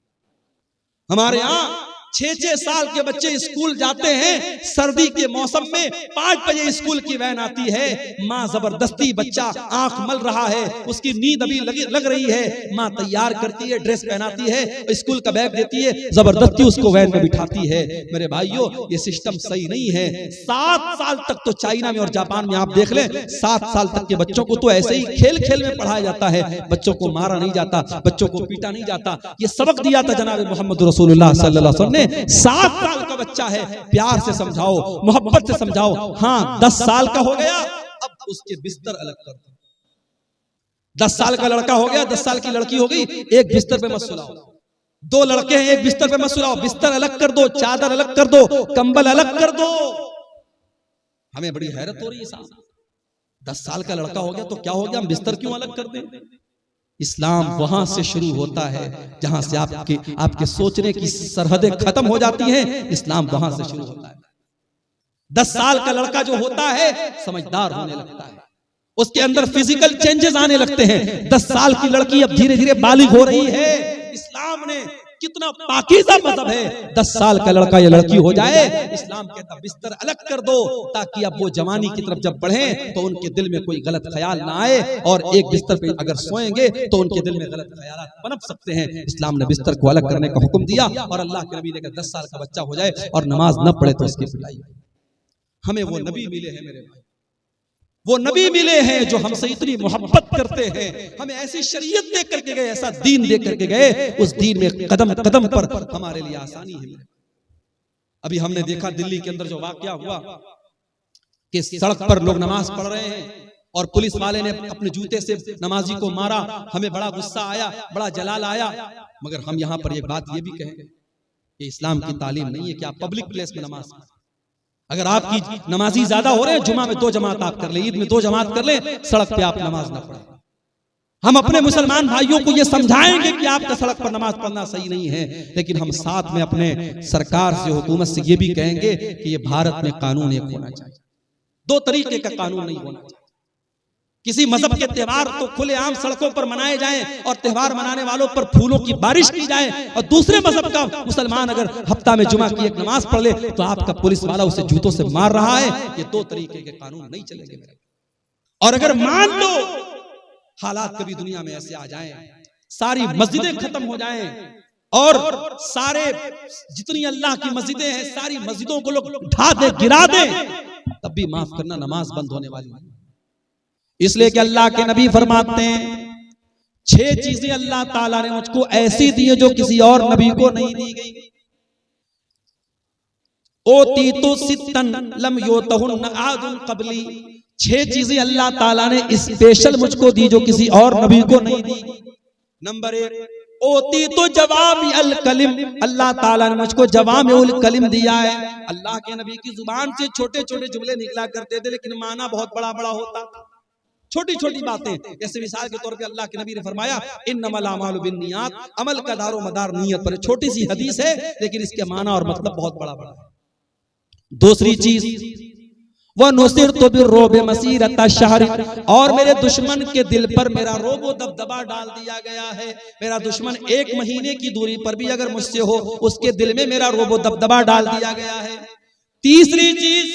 हमारे यहाँ 6-6 साल के बच्चे स्कूल जाते हैं, सर्दी के मौसम में 5 बजे स्कूल की वैन आती है, माँ जबरदस्ती, बच्चा आंख मल रहा है, उसकी नींद अभी लग रही है, माँ तैयार करती है, ड्रेस पहनाती है, स्कूल का बैग देती है, जबरदस्ती उसको वैन में बिठाती है। मेरे भाइयों, ये सिस्टम सही नहीं है। 7 साल तक तो चाइना में और जापान में आप देख लें, 7 साल तक के बच्चों को तो ऐसे ही खेल खेल में पढ़ाया जाता है, बच्चों को मारा नहीं जाता, बच्चों को पीटा नहीं जाता। ये सबक दिया था जनाब मोहम्मद रसूलुल्लाह सल्लल्लाहु अलैहि वसल्लम ने। 7 साल का बच्चा है, प्यार से समझाओ, मोहब्बत से समझाओ। हाँ, 10 साल का हो गया, अब उसके बिस्तर अलग कर दो। 10 साल का लड़का हो गया, 10 साल की लड़की हो गई, एक बिस्तर पे मत सुलाओ। दो लड़के हैं, एक बिस्तर पे मत सुलाओ, बिस्तर अलग कर दो, चादर अलग कर दो, कंबल अलग कर दो। हमें बड़ी हैरत हो रही है साहब, 10 साल का लड़का हो गया तो क्या हो गया, हम बिस्तर क्यों अलग कर दें? इस्लाम वहां से शुरू होता है जहां से आपके सोचने की सरहदें खत्म हो जाती हैं। इस्लाम वहां से शुरू होता है। 10 साल का लड़का जो होता है समझदार होने लगता है, उसके अंदर फिजिकल चेंजेस आने लगते हैं। 10 साल की लड़की अब धीरे धीरे बालिग हो रही है। इस्लाम ने कितना पाकीज़ा मज़हब है, 10 साल का लड़का या लड़की हो जाए, इस्लाम कहता बिस्तर अलग कर दो, ताकि अब वो जवानी की तरफ जब बढ़े तो उनके दिल में कोई गलत ख्याल ना आए, और एक बिस्तर पे अगर सोएंगे तो उनके दिल में गलत ख्यालात पनप सकते हैं। इस्लाम ने बिस्तर को अलग करने का हुक्म दिया, और अल्लाह के नबी ने कहा 10 साल का बच्चा हो जाए और नमाज न पढ़े तो उसकी पिटाई। हमें वो नबी मिले हैं मेरे भाई, वो नबी मिले हैं जो हमसे इतनी मोहब्बत करते हैं, हमें ऐसी शरीयत दे करके गए, ऐसा दीन दे करके गए, उस दीन में कदम कदम पर हमारे लिए आसानी है। अभी हमने देखा दिल्ली के अंदर जो वाकया हुआ कि सड़क पर लोग नमाज पढ़ रहे हैं और पुलिस वाले ने अपने जूते से नमाजी को मारा, हमें बड़ा गुस्सा आया, बड़ा जलाल आया। मगर हम यहाँ पर एक बात ये भी कहेंगे कि इस्लाम की तालीम नहीं है कि आप पब्लिक प्लेस में नमाज पढ़ें। अगर आपकी नमाजी ज्यादा हो रहे हैं, जुमा में 2 जमात आप कर ले, ईद में 2 जमात कर ले, सड़क पे आप नमाज ना पढ़ें। हम अपने मुसलमान भाइयों को ये समझाएंगे कि आपका सड़क पर नमाज पढ़ना सही नहीं है, लेकिन हम साथ में अपने सरकार से, हुकूमत से ये भी कहेंगे कि ये भारत में कानून एक होना चाहिए, 2 तरीके का कानून नहीं होना चाहिए। किसी मजहब के त्योहार तो खुलेआम सड़कों पर मनाए जाएं और त्योहार मनाने वालों पर फूलों की बारिश की जाए, और दूसरे मजहब का मुसलमान अगर हफ्ता में जुमा की एक नमाज पढ़ ले तो आपका पुलिस वाला उसे जूतों से मार रहा है। ये 2 तरीके के कानून नहीं चलेंगे मेरे। और अगर मान लो हालात कभी दुनिया में ऐसे आ जाएं, सारी मस्जिदें खत्म हो जाएं और सारे जितनी अल्लाह की मस्जिदें हैं सारी मस्जिदों को लोग ढा दे, गिरा दे, तब भी माफ करना नमाज बंद होने वाली है। इसलिए कि अल्लाह के नबी फरमाते हैं 6 चीजें अल्लाह ताला ने मुझको ऐसी दी है जो किसी और नबी को नहीं दी गई। ओती तो सित्तन लम योतहुन आदुन कबली, 6 चीजें अल्लाह ताला ने स्पेशल मुझको दी जो किसी और नबी को नहीं दी। नंबर 1, ओती तो जवाब अल कलिम, अल्लाह ताला ने मुझको जवाब उल कलिम दिया है। अल्लाह के नबी की जुबान से छोटे छोटे जुमले निकला करते थे, लेकिन माना बहुत बड़ा बड़ा होता था। छोटी छोटी बातें, जैसे मिसाल के तौर पे अल्लाह के नबी ने फरमाया इन्नमल अमालु बिन्नियात, अमल का दारो मदार नियत पर। छोटी सी हदीस है लेकिन इसके माना और मतलब बहुत बड़ा बड़ा है। दूसरी चीज वह नुसिरतु बिर्रुब मसीरता शहर, और मेरे दुश्मन के दिल पर मेरा रोब व दबदबा डाल दिया गया है। मेरा दुश्मन 1 महीने की दूरी पर भी अगर मुझसे हो, उसके दिल में मेरा रोब व दबदबा डाल दिया गया है। तीसरी चीज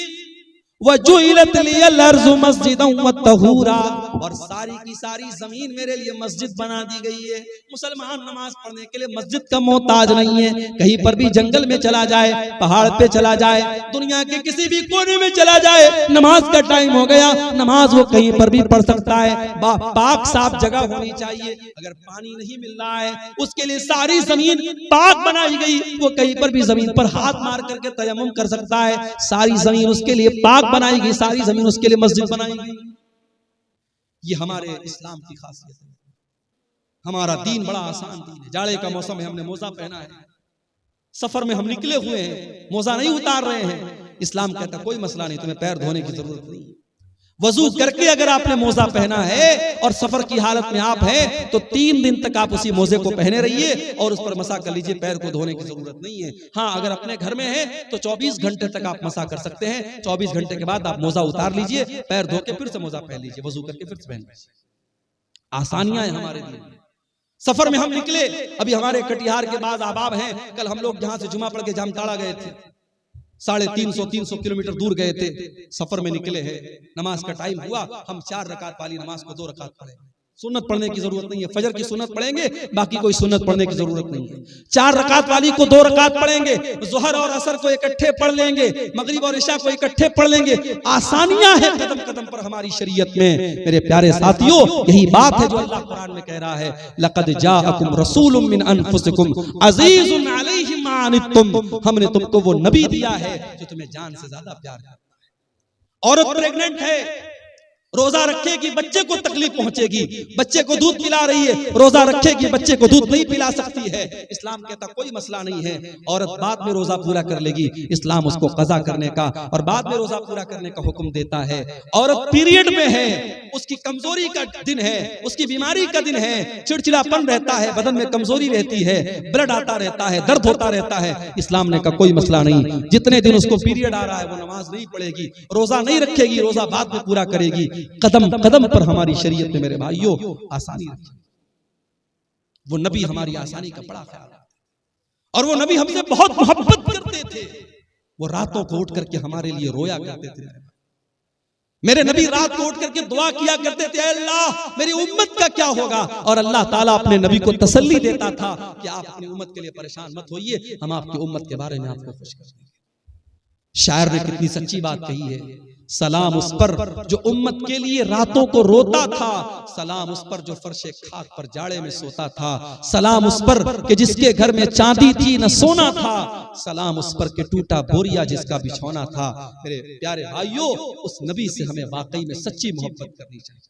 वजुइलत लियल अर्ज़ु मस्जिदन व तहूरा, और सारी की सारी जमीन मेरे लिए मस्जिद बना दी गई है। मुसलमान नमाज पढ़ने के लिए मस्जिद का मोहताज नहीं है। कहीं पर भी जंगल में चला जाए, पहाड़ पे चला जाए, दुनिया के किसी भी कोने में चला जाए, नमाज का टाइम हो गया, नमाज वो कहीं पर भी पढ़ सकता है। पाक साफ जगह होनी चाहिए। अगर पानी नहीं मिल रहा है उसके लिए सारी जमीन पाक बनाई गई, वो कहीं पर भी जमीन पर हाथ मार करके तयम्मुम कर सकता है। सारी जमीन उसके लिए पाक बनाई गई, सारी जमीन उसके लिए मस्जिद बनाई गई। ये हमारे इस्लाम की खासियत है। हमारा दीन बड़ा आसान दीन है। जाड़े का मौसम है, हमने मोजा पहना है, सफर में हम निकले हुए हैं, मोजा नहीं उतार रहे हैं। इस्लाम कहता कोई मसला नहीं, तुम्हें पैर धोने की जरूरत नहीं। वजू करके अगर आपने मोजा पहना है और सफर की हालत में आप हैं तो 3 दिन तक आप उसी मोजे को पहने रहिए और उस पर मसा कर लीजिए, पैर को धोने की जरूरत नहीं है। हाँ, अगर अपने घर में है तो 24 घंटे तक आप मसा कर सकते हैं। 24 घंटे के बाद आप मोजा उतार लीजिए, पैर धो के फिर से मोजा पहन लीजिए, वजू करके फिर से पहन लीजिए। आसानियां हैं हमारे लिए। सफर में हम निकले, अभी हमारे कटिहार के बाद आबाब हैं, कल हम लोग यहाँ से जुमा पढ़ के जामताड़ा गए थे, 350 किलोमीटर दूर गए थे, सफर में निकले हैं। नमाज का टाइम हुआ, हम 4 रकात वाली नमाज को 2 रकात पढ़े। सुन्नत पढ़ने की जरूरत नहीं है, फजर की सुन्नत पढ़ेंगे, बाकी कोई सुन्नत पढ़ने की जरूरत नहीं है। 4 रकात वाली को 2 रकात पढ़ेंगे, जोहर और असर को इकट्ठे पढ़ लेंगे, मगरिब और इशा को इकट्ठे पढ़ लेंगे। आसानियां हैं कदम कदम पर हमारी शरीयत में। मेरे प्यारे साथियों, यही बात है जो अल्लाह कुरान में कह रहा है, लक़द जाअकुम रसूलुम मिन अनफुसिकुम अज़ीज़ुन अलैहि मा अनित्तुम, हमने तुमको वो नबी दिया है जो तुम्हें जान से ज्यादा प्यार करता है। औरत प्रेग्नेंट है, रोजा रखेगी बच्चे को तकलीफ पहुंचेगी, बच्चे को दूध पिला रही है, रोजा रखेगी बच्चे को दूध नहीं पिला सकती है। इस्लाम कहता कोई मसला नहीं है, औरत बाद में रोजा पूरा कर लेगी, इस्लाम उसको कज़ा करने का और बाद में रोजा पूरा करने का हुक्म देता है। औरत पीरियड में है, उसकी कमजोरी का दिन है, उसकी बीमारी का दिन है, चिड़चिड़ापन रहता है, बदन में कमजोरी रहती है, ब्लड आता रहता है, दर्द होता रहता है। इस्लाम ने कहा कोई मसला नहीं, जितने दिन उसको पीरियड आ रहा है वो नमाज नहीं पढ़ेगी, रोजा नहीं रखेगी, रोजा बाद में पूरा करेगी। कदम कदम पर हमारी शरीयत में मेरे भाइयों आसानी रखी। वो नबी हमारी आसानी का बड़ा ख्याल है और वो नबी हमसे बहुत मोहब्बत करते थे। वो रातों को उठ करके हमारे लिए रोया करते थे। मेरे नबी रात को उठ करके दुआ किया करते थे, अल्लाह मेरी उम्मत का क्या होगा। और अल्लाह ताला अपने नबी को तसल्ली देता था कि आप अपनी उम्मत के लिए परेशान मत होइए, हम आपकी उम्मत के बारे में आपको खुश कर देंगे। शायर ने कितनी सच्ची बात कही है। सलाम उस पर जो उम्मत के लिए रातों को रोता था, सलाम उस पर जो फर्शे खाक पर जाड़े में सोता था, सलाम उस पर कि जिसके घर में चांदी थी न सोना था, सलाम उस पर कि टूटा बोरिया जिसका बिछौना था। मेरे प्यारे भाइयों, उस नबी से हमें वाकई में सच्ची मोहब्बत करनी चाहिए,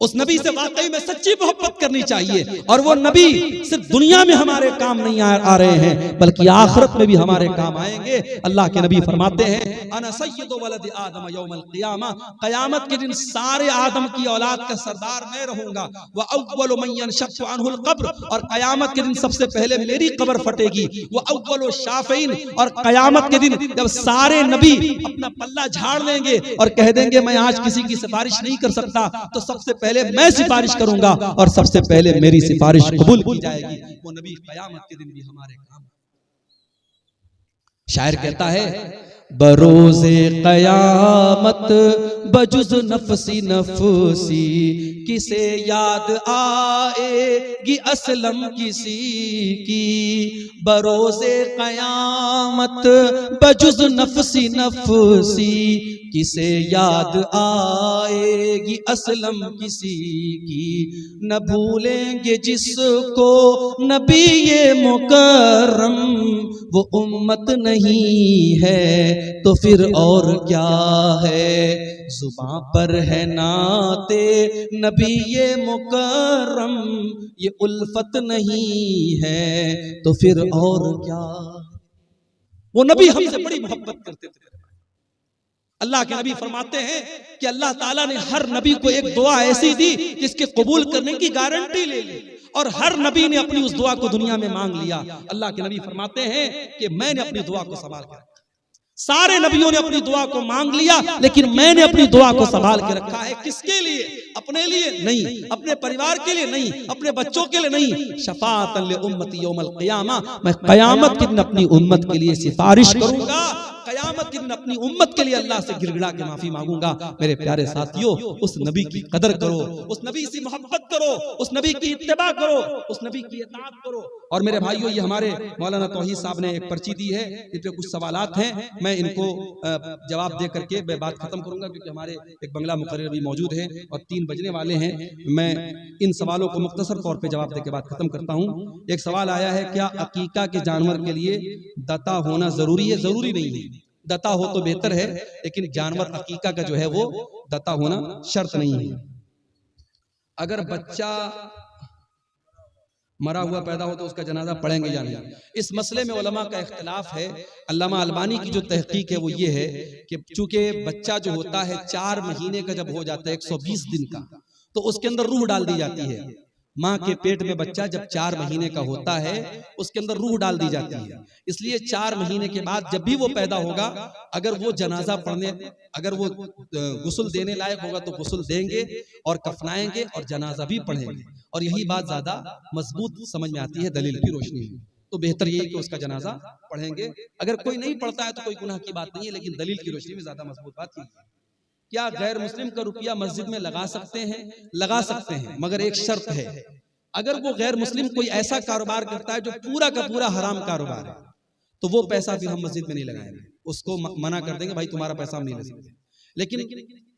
उस नबी से वाकई में सच्ची मोहब्बत करनी चाहिए। और वो नबी सिर्फ दुनिया में हमारे काम नहीं आ रहे हैं बल्कि आखिरत में भी हमारे काम आएंगे। अल्लाह के नबी फरमाते हैं अना सय्यदु वलद आदम यौमल क़ियामा, क़यामत के दिन सारे आदम की औलाद का सरदार मैं रहूंगा। व अव्वलु मन यनशक्कु अन्हुल क़ब्र, और क़यामत के दिन सबसे पहले मेरी कब्र फटेगी। व अव्वलु शाफ़ईन, और क़यामत के दिन जब सारे नबी अपना पल्ला झाड़ लेंगे और कह देंगे मैं आज किसी की सिफारिश नहीं कर सकता, तो सबसे पहले मैं सिफारिश करूंगा और सबसे पहले मेरी सिफारिश कबूल की जाएगी। वो नबी क़यामत के दिन भी हमारे काम। शायर कहता है बरोज़े क़यामत बजुज़ नफ़सी नफ़सी, किसे याद आएगी असलम किसी की। बरोज़े क़यामत बजुज़ नफ़सी नफ़सी, किसे याद आएगी असलम किसी की। न भूलेंगे जिसको नबी ये मुकर्रम, वो उम्मत नहीं है तो फिर और क्या है। जुबां पर है नाते नबी ये मुकर्रम, ये उल्फत नहीं है तो फिर और क्या। वो नबी हमसे बड़ी मोहब्बत करते थे। अल्लाह के नबी फरमाते हैं कि अल्लाह ताला ने हर नबी को एक दुआ ऐसी दी जिसके कबूल करने की गारंटी ले ली, और हर नबी ने अपनी उस दुआ को दुनिया में मांग लिया। अल्लाह के नबी फरमाते हैं कि मैंने अपनी दुआ को संभाल के रखा। सारे नबियों ने अपनी दुआ को मांग लिया, लेकिन मैंने अपनी दुआ को संभाल के रखा है। किसके लिए? अपने लिए नहीं, अपने परिवार के लिए नहीं, अपने बच्चों के लिए नहीं। शफाअतन लि उम्मती यौमल क़ियामा, मैं क़यामत के दिन अपनी उम्मत के लिए सिफारिश करूंगा। क़यामत के दिन अपनी उम्मत के लिए अल्लाह से गिड़गिड़ा के माफी मांगूंगा। मेरे प्यारे साथियों, उस नबी की कदर करो, उस नबी से मोहब्बत करो, उस नबी की इत्तिबा करो, उस नबी की इताअत करो। और मेरे भाइयों, ये हमारे मौलाना तौहीद साहब ने एक पर्ची दी है, इस पे कुछ सवालात हैं, मैं इनको जवाब दे करके मैं बात खत्म करूंगा, क्योंकि हमारे एक बंगला मुकर्रर भी मौजूद है और 3 बजने वाले हैं। मैं इन सवालों को मुख्तसर तौर पे जवाब दे के बात खत्म करता हूँ। एक सवाल आया है, क्या अकीका के जानवर के लिए दता होना जरूरी है? जरूरी नहीं है, दता हो तो बेहतर है, लेकिन जानवर अकीका का जो है वो दता होना शर्त नहीं है। अगर बच्चा मरा हुआ पैदा हो तो उसका जनाजा पढ़ेंगे या नहीं, इस मसले में उलमा का इख्तिलाफ है। अल्लामा अलबानी की जो तहकीक है वो ये है कि चूंकि बच्चा जो होता है 4 महीने का जब हो जाता है, 120 दिन का, तो उसके अंदर रूह डाल दी जाती है। माँ के पेट में बच्चा जब 4 महीने का होता है उसके अंदर रूह डाल दी जाती है। इसलिए 4 महीने के बाद जब भी वो पैदा होगा, अगर वो जनाजा पढ़ने, अगर वो गुस्ल देने लायक होगा तो गुस्ल देंगे और कफनाएंगे और जनाजा भी पढ़ेंगे। और यही बात ज्यादा मजबूत समझ में आती है दलील की रोशनी में। तो बेहतर ये है कि उसका जनाजा पढ़ेंगे। अगर कोई नहीं पढ़ता है तो कोई गुनाह की बात नहीं है, लेकिन दलील की रोशनी में ज्यादा मजबूत बात यही है। क्या गैर मुस्लिम का रुपया मस्जिद में लगा सकते हैं? लगा सकते हैं, मगर एक शर्त है। अगर वो गैर मुस्लिम कोई ऐसा कारोबार करता है जो पूरा का पूरा हराम कारोबार है, तो वो पैसा फिर हम मस्जिद में नहीं लगाएंगे, उसको मना कर देंगे, भाई तुम्हारा पैसा हम नहीं ले सकते। लेकिन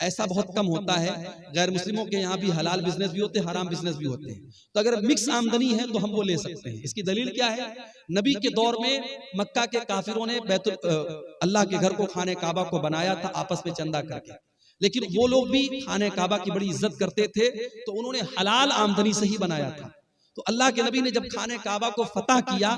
ऐसा बहुत कम होता है। गैर मुस्लिमों के यहाँ भी हलाल बिजनेस भी होते हैं, हराम बिजनेस भी होते हैं। तो अगर मिक्स आमदनी है तो हम वो ले सकते हैं। इसकी दलील क्या है? नबी के दौर में मक्का के काफिरों ने अल्लाह के घर को, खाने काबा को बनाया था आपस में चंदा करके। लेकिन वो लोग भी खाने काबा की बड़ी इज्जत करते थे, तो उन्होंने हलाल आमदनी से ही बनाया था। तो अल्लाह के नबी ने जब खाने काबा को फतह किया,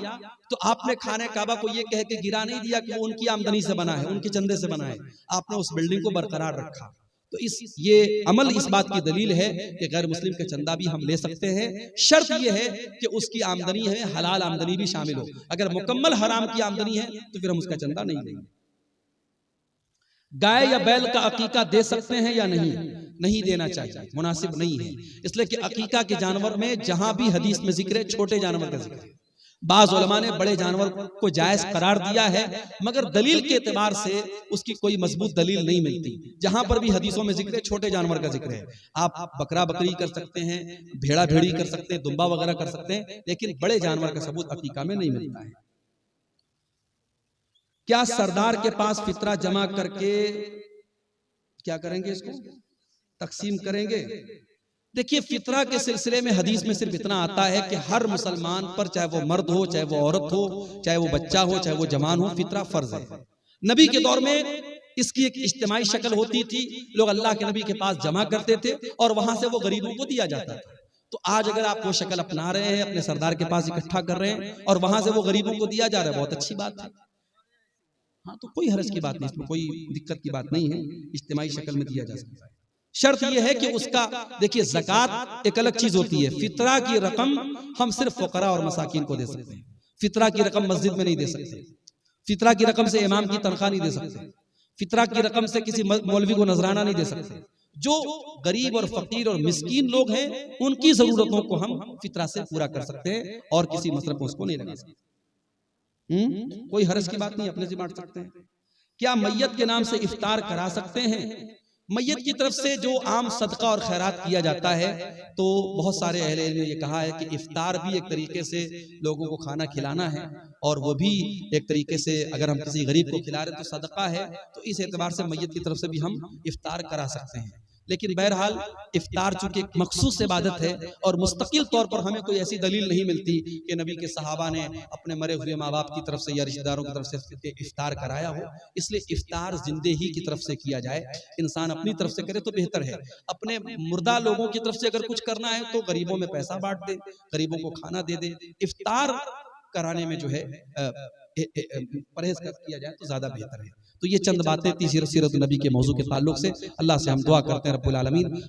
तो आपने खाने काबा को ये कह के गिरा नहीं दिया कि वो उनकी आमदनी से बना है, उनके चंदे से बना है। आपने उस बिल्डिंग को बरकरार रखा। तो ये अमल इस बात की दलील है कि गैर मुस्लिम के चंदा भी हम ले सकते हैं। शर्त ये है कि उसकी आमदनी है हलाल आमदनी भी शामिल हो। अगर मुकम्मल हराम की आमदनी है तो फिर हम उसका चंदा नहीं लेंगे। गाय या बैल का अकीका दे सकते हैं या नहीं? नहीं देना चाहिए, मुनासिब नहीं है। इसलिए कि अकीका के जानवर में जहां भी हदीस में जिक्र है, छोटे जानवर का जिक्र है। बाज़ उलमा ने बड़े जानवर को जायज करार दिया है, मगर दलील के एतबार से उसकी कोई मजबूत दलील नहीं मिलती। जहां पर भी हदीसों में जिक्र है, छोटे जानवर का जिक्र है। आप बकरा बकरी कर सकते हैं, भेड़ा भेड़ी कर सकते हैं, दुम्बा वगैरह कर सकते हैं, लेकिन बड़े जानवर का सबूत अकीका में नहीं मिलता है। क्या सरदार के पास फितरा जमा करके क्या करेंगे? इसको तकसीम करेंगे। देखिए, फितरा के सिलसिले में हदीस में सिर्फ इतना आता है कि हर मुसलमान पर, चाहे वो मर्द हो, चाहे वो औरत हो, चाहे वो बच्चा हो, चाहे वो जवान हो, फितरा फर्ज है। नबी के दौर में इसकी एक इज्तिमाई शक्ल होती थी। लोग अल्लाह के नबी के पास जमा करते थे और वहां से वो गरीबों को दिया जाता था। तो आज अगर आप वो शक्ल अपना रहे हैं, अपने सरदार के पास इकट्ठा कर रहे हैं और वहां से वो गरीबों को दिया जा रहा है, बहुत अच्छी बात है। हाँ, तो कोई हर्ज की बात नहीं, इसमें कोई दिक्कत की बात नहीं है, इज्तिमाई शक्ल में दिया जा सकता है। शर्त यह है कि उसका, देखिए, ज़कात एक अलग चीज होती है। फितरा की रकम हम सिर्फ फकरा और मसाकिन को दे सकते हैं। फितरा की रकम मस्जिद में नहीं दे सकते। फितरा की रकम से इमाम की तनख्वाह नहीं दे सकते। फितरा की रकम से किसी मौलवी को नजराना नहीं दे सकते। जो गरीब और फकीर और मिस्कीन लोग हैं, उनकी जरूरतों को हम फितरा से पूरा कर सकते हैं और किसी मसरफ में उसको नहीं लगा सकते। कोई हर्ज की बात नहीं, अपने से बांट सकते हैं। क्या मैयत के नाम से इफ्तार करा सकते हैं? मैयत की तरफ से जो आम सदका और खैरात किया जाता है, तो बहुत सारे अहले इल्म ने ये कहा है कि इफ्तार भी एक तरीके से लोगों को खाना खिलाना है, और वो भी एक तरीके से अगर हम किसी गरीब को खिला रहे तो सदका है। तो इस एतबार से मैयत की तरफ से भी हम इफ्तार करा सकते हैं। लेकिन बहरहाल इफ्तार चूंकि एक मखसूस इबादत है और मुस्तकिल तौर पर हमें कोई ऐसी दलील नहीं मिलती कि नबी के सहाबा ने अपने मरे हुए माँ बाप की तरफ से या रिश्तेदारों की तरफ से इफ्तार कराया हो। इसलिए इफ्तार जिंदे ही की तरफ से किया जाए। इंसान अपनी तरफ से करे तो बेहतर है। अपने मुर्दा लोगों की तरफ से अगर कुछ करना है तो गरीबों में पैसा बांट दे, गरीबों को खाना दे दे। इफ्तार कराने में जो है परहेज किया जाए तो ज्यादा बेहतर है। तो ये चंद बातें थी सीरत नबी के मौजू के ताल्लुक से। अल्लाह से हम दुआ करते हैं रब्बुल आलमीन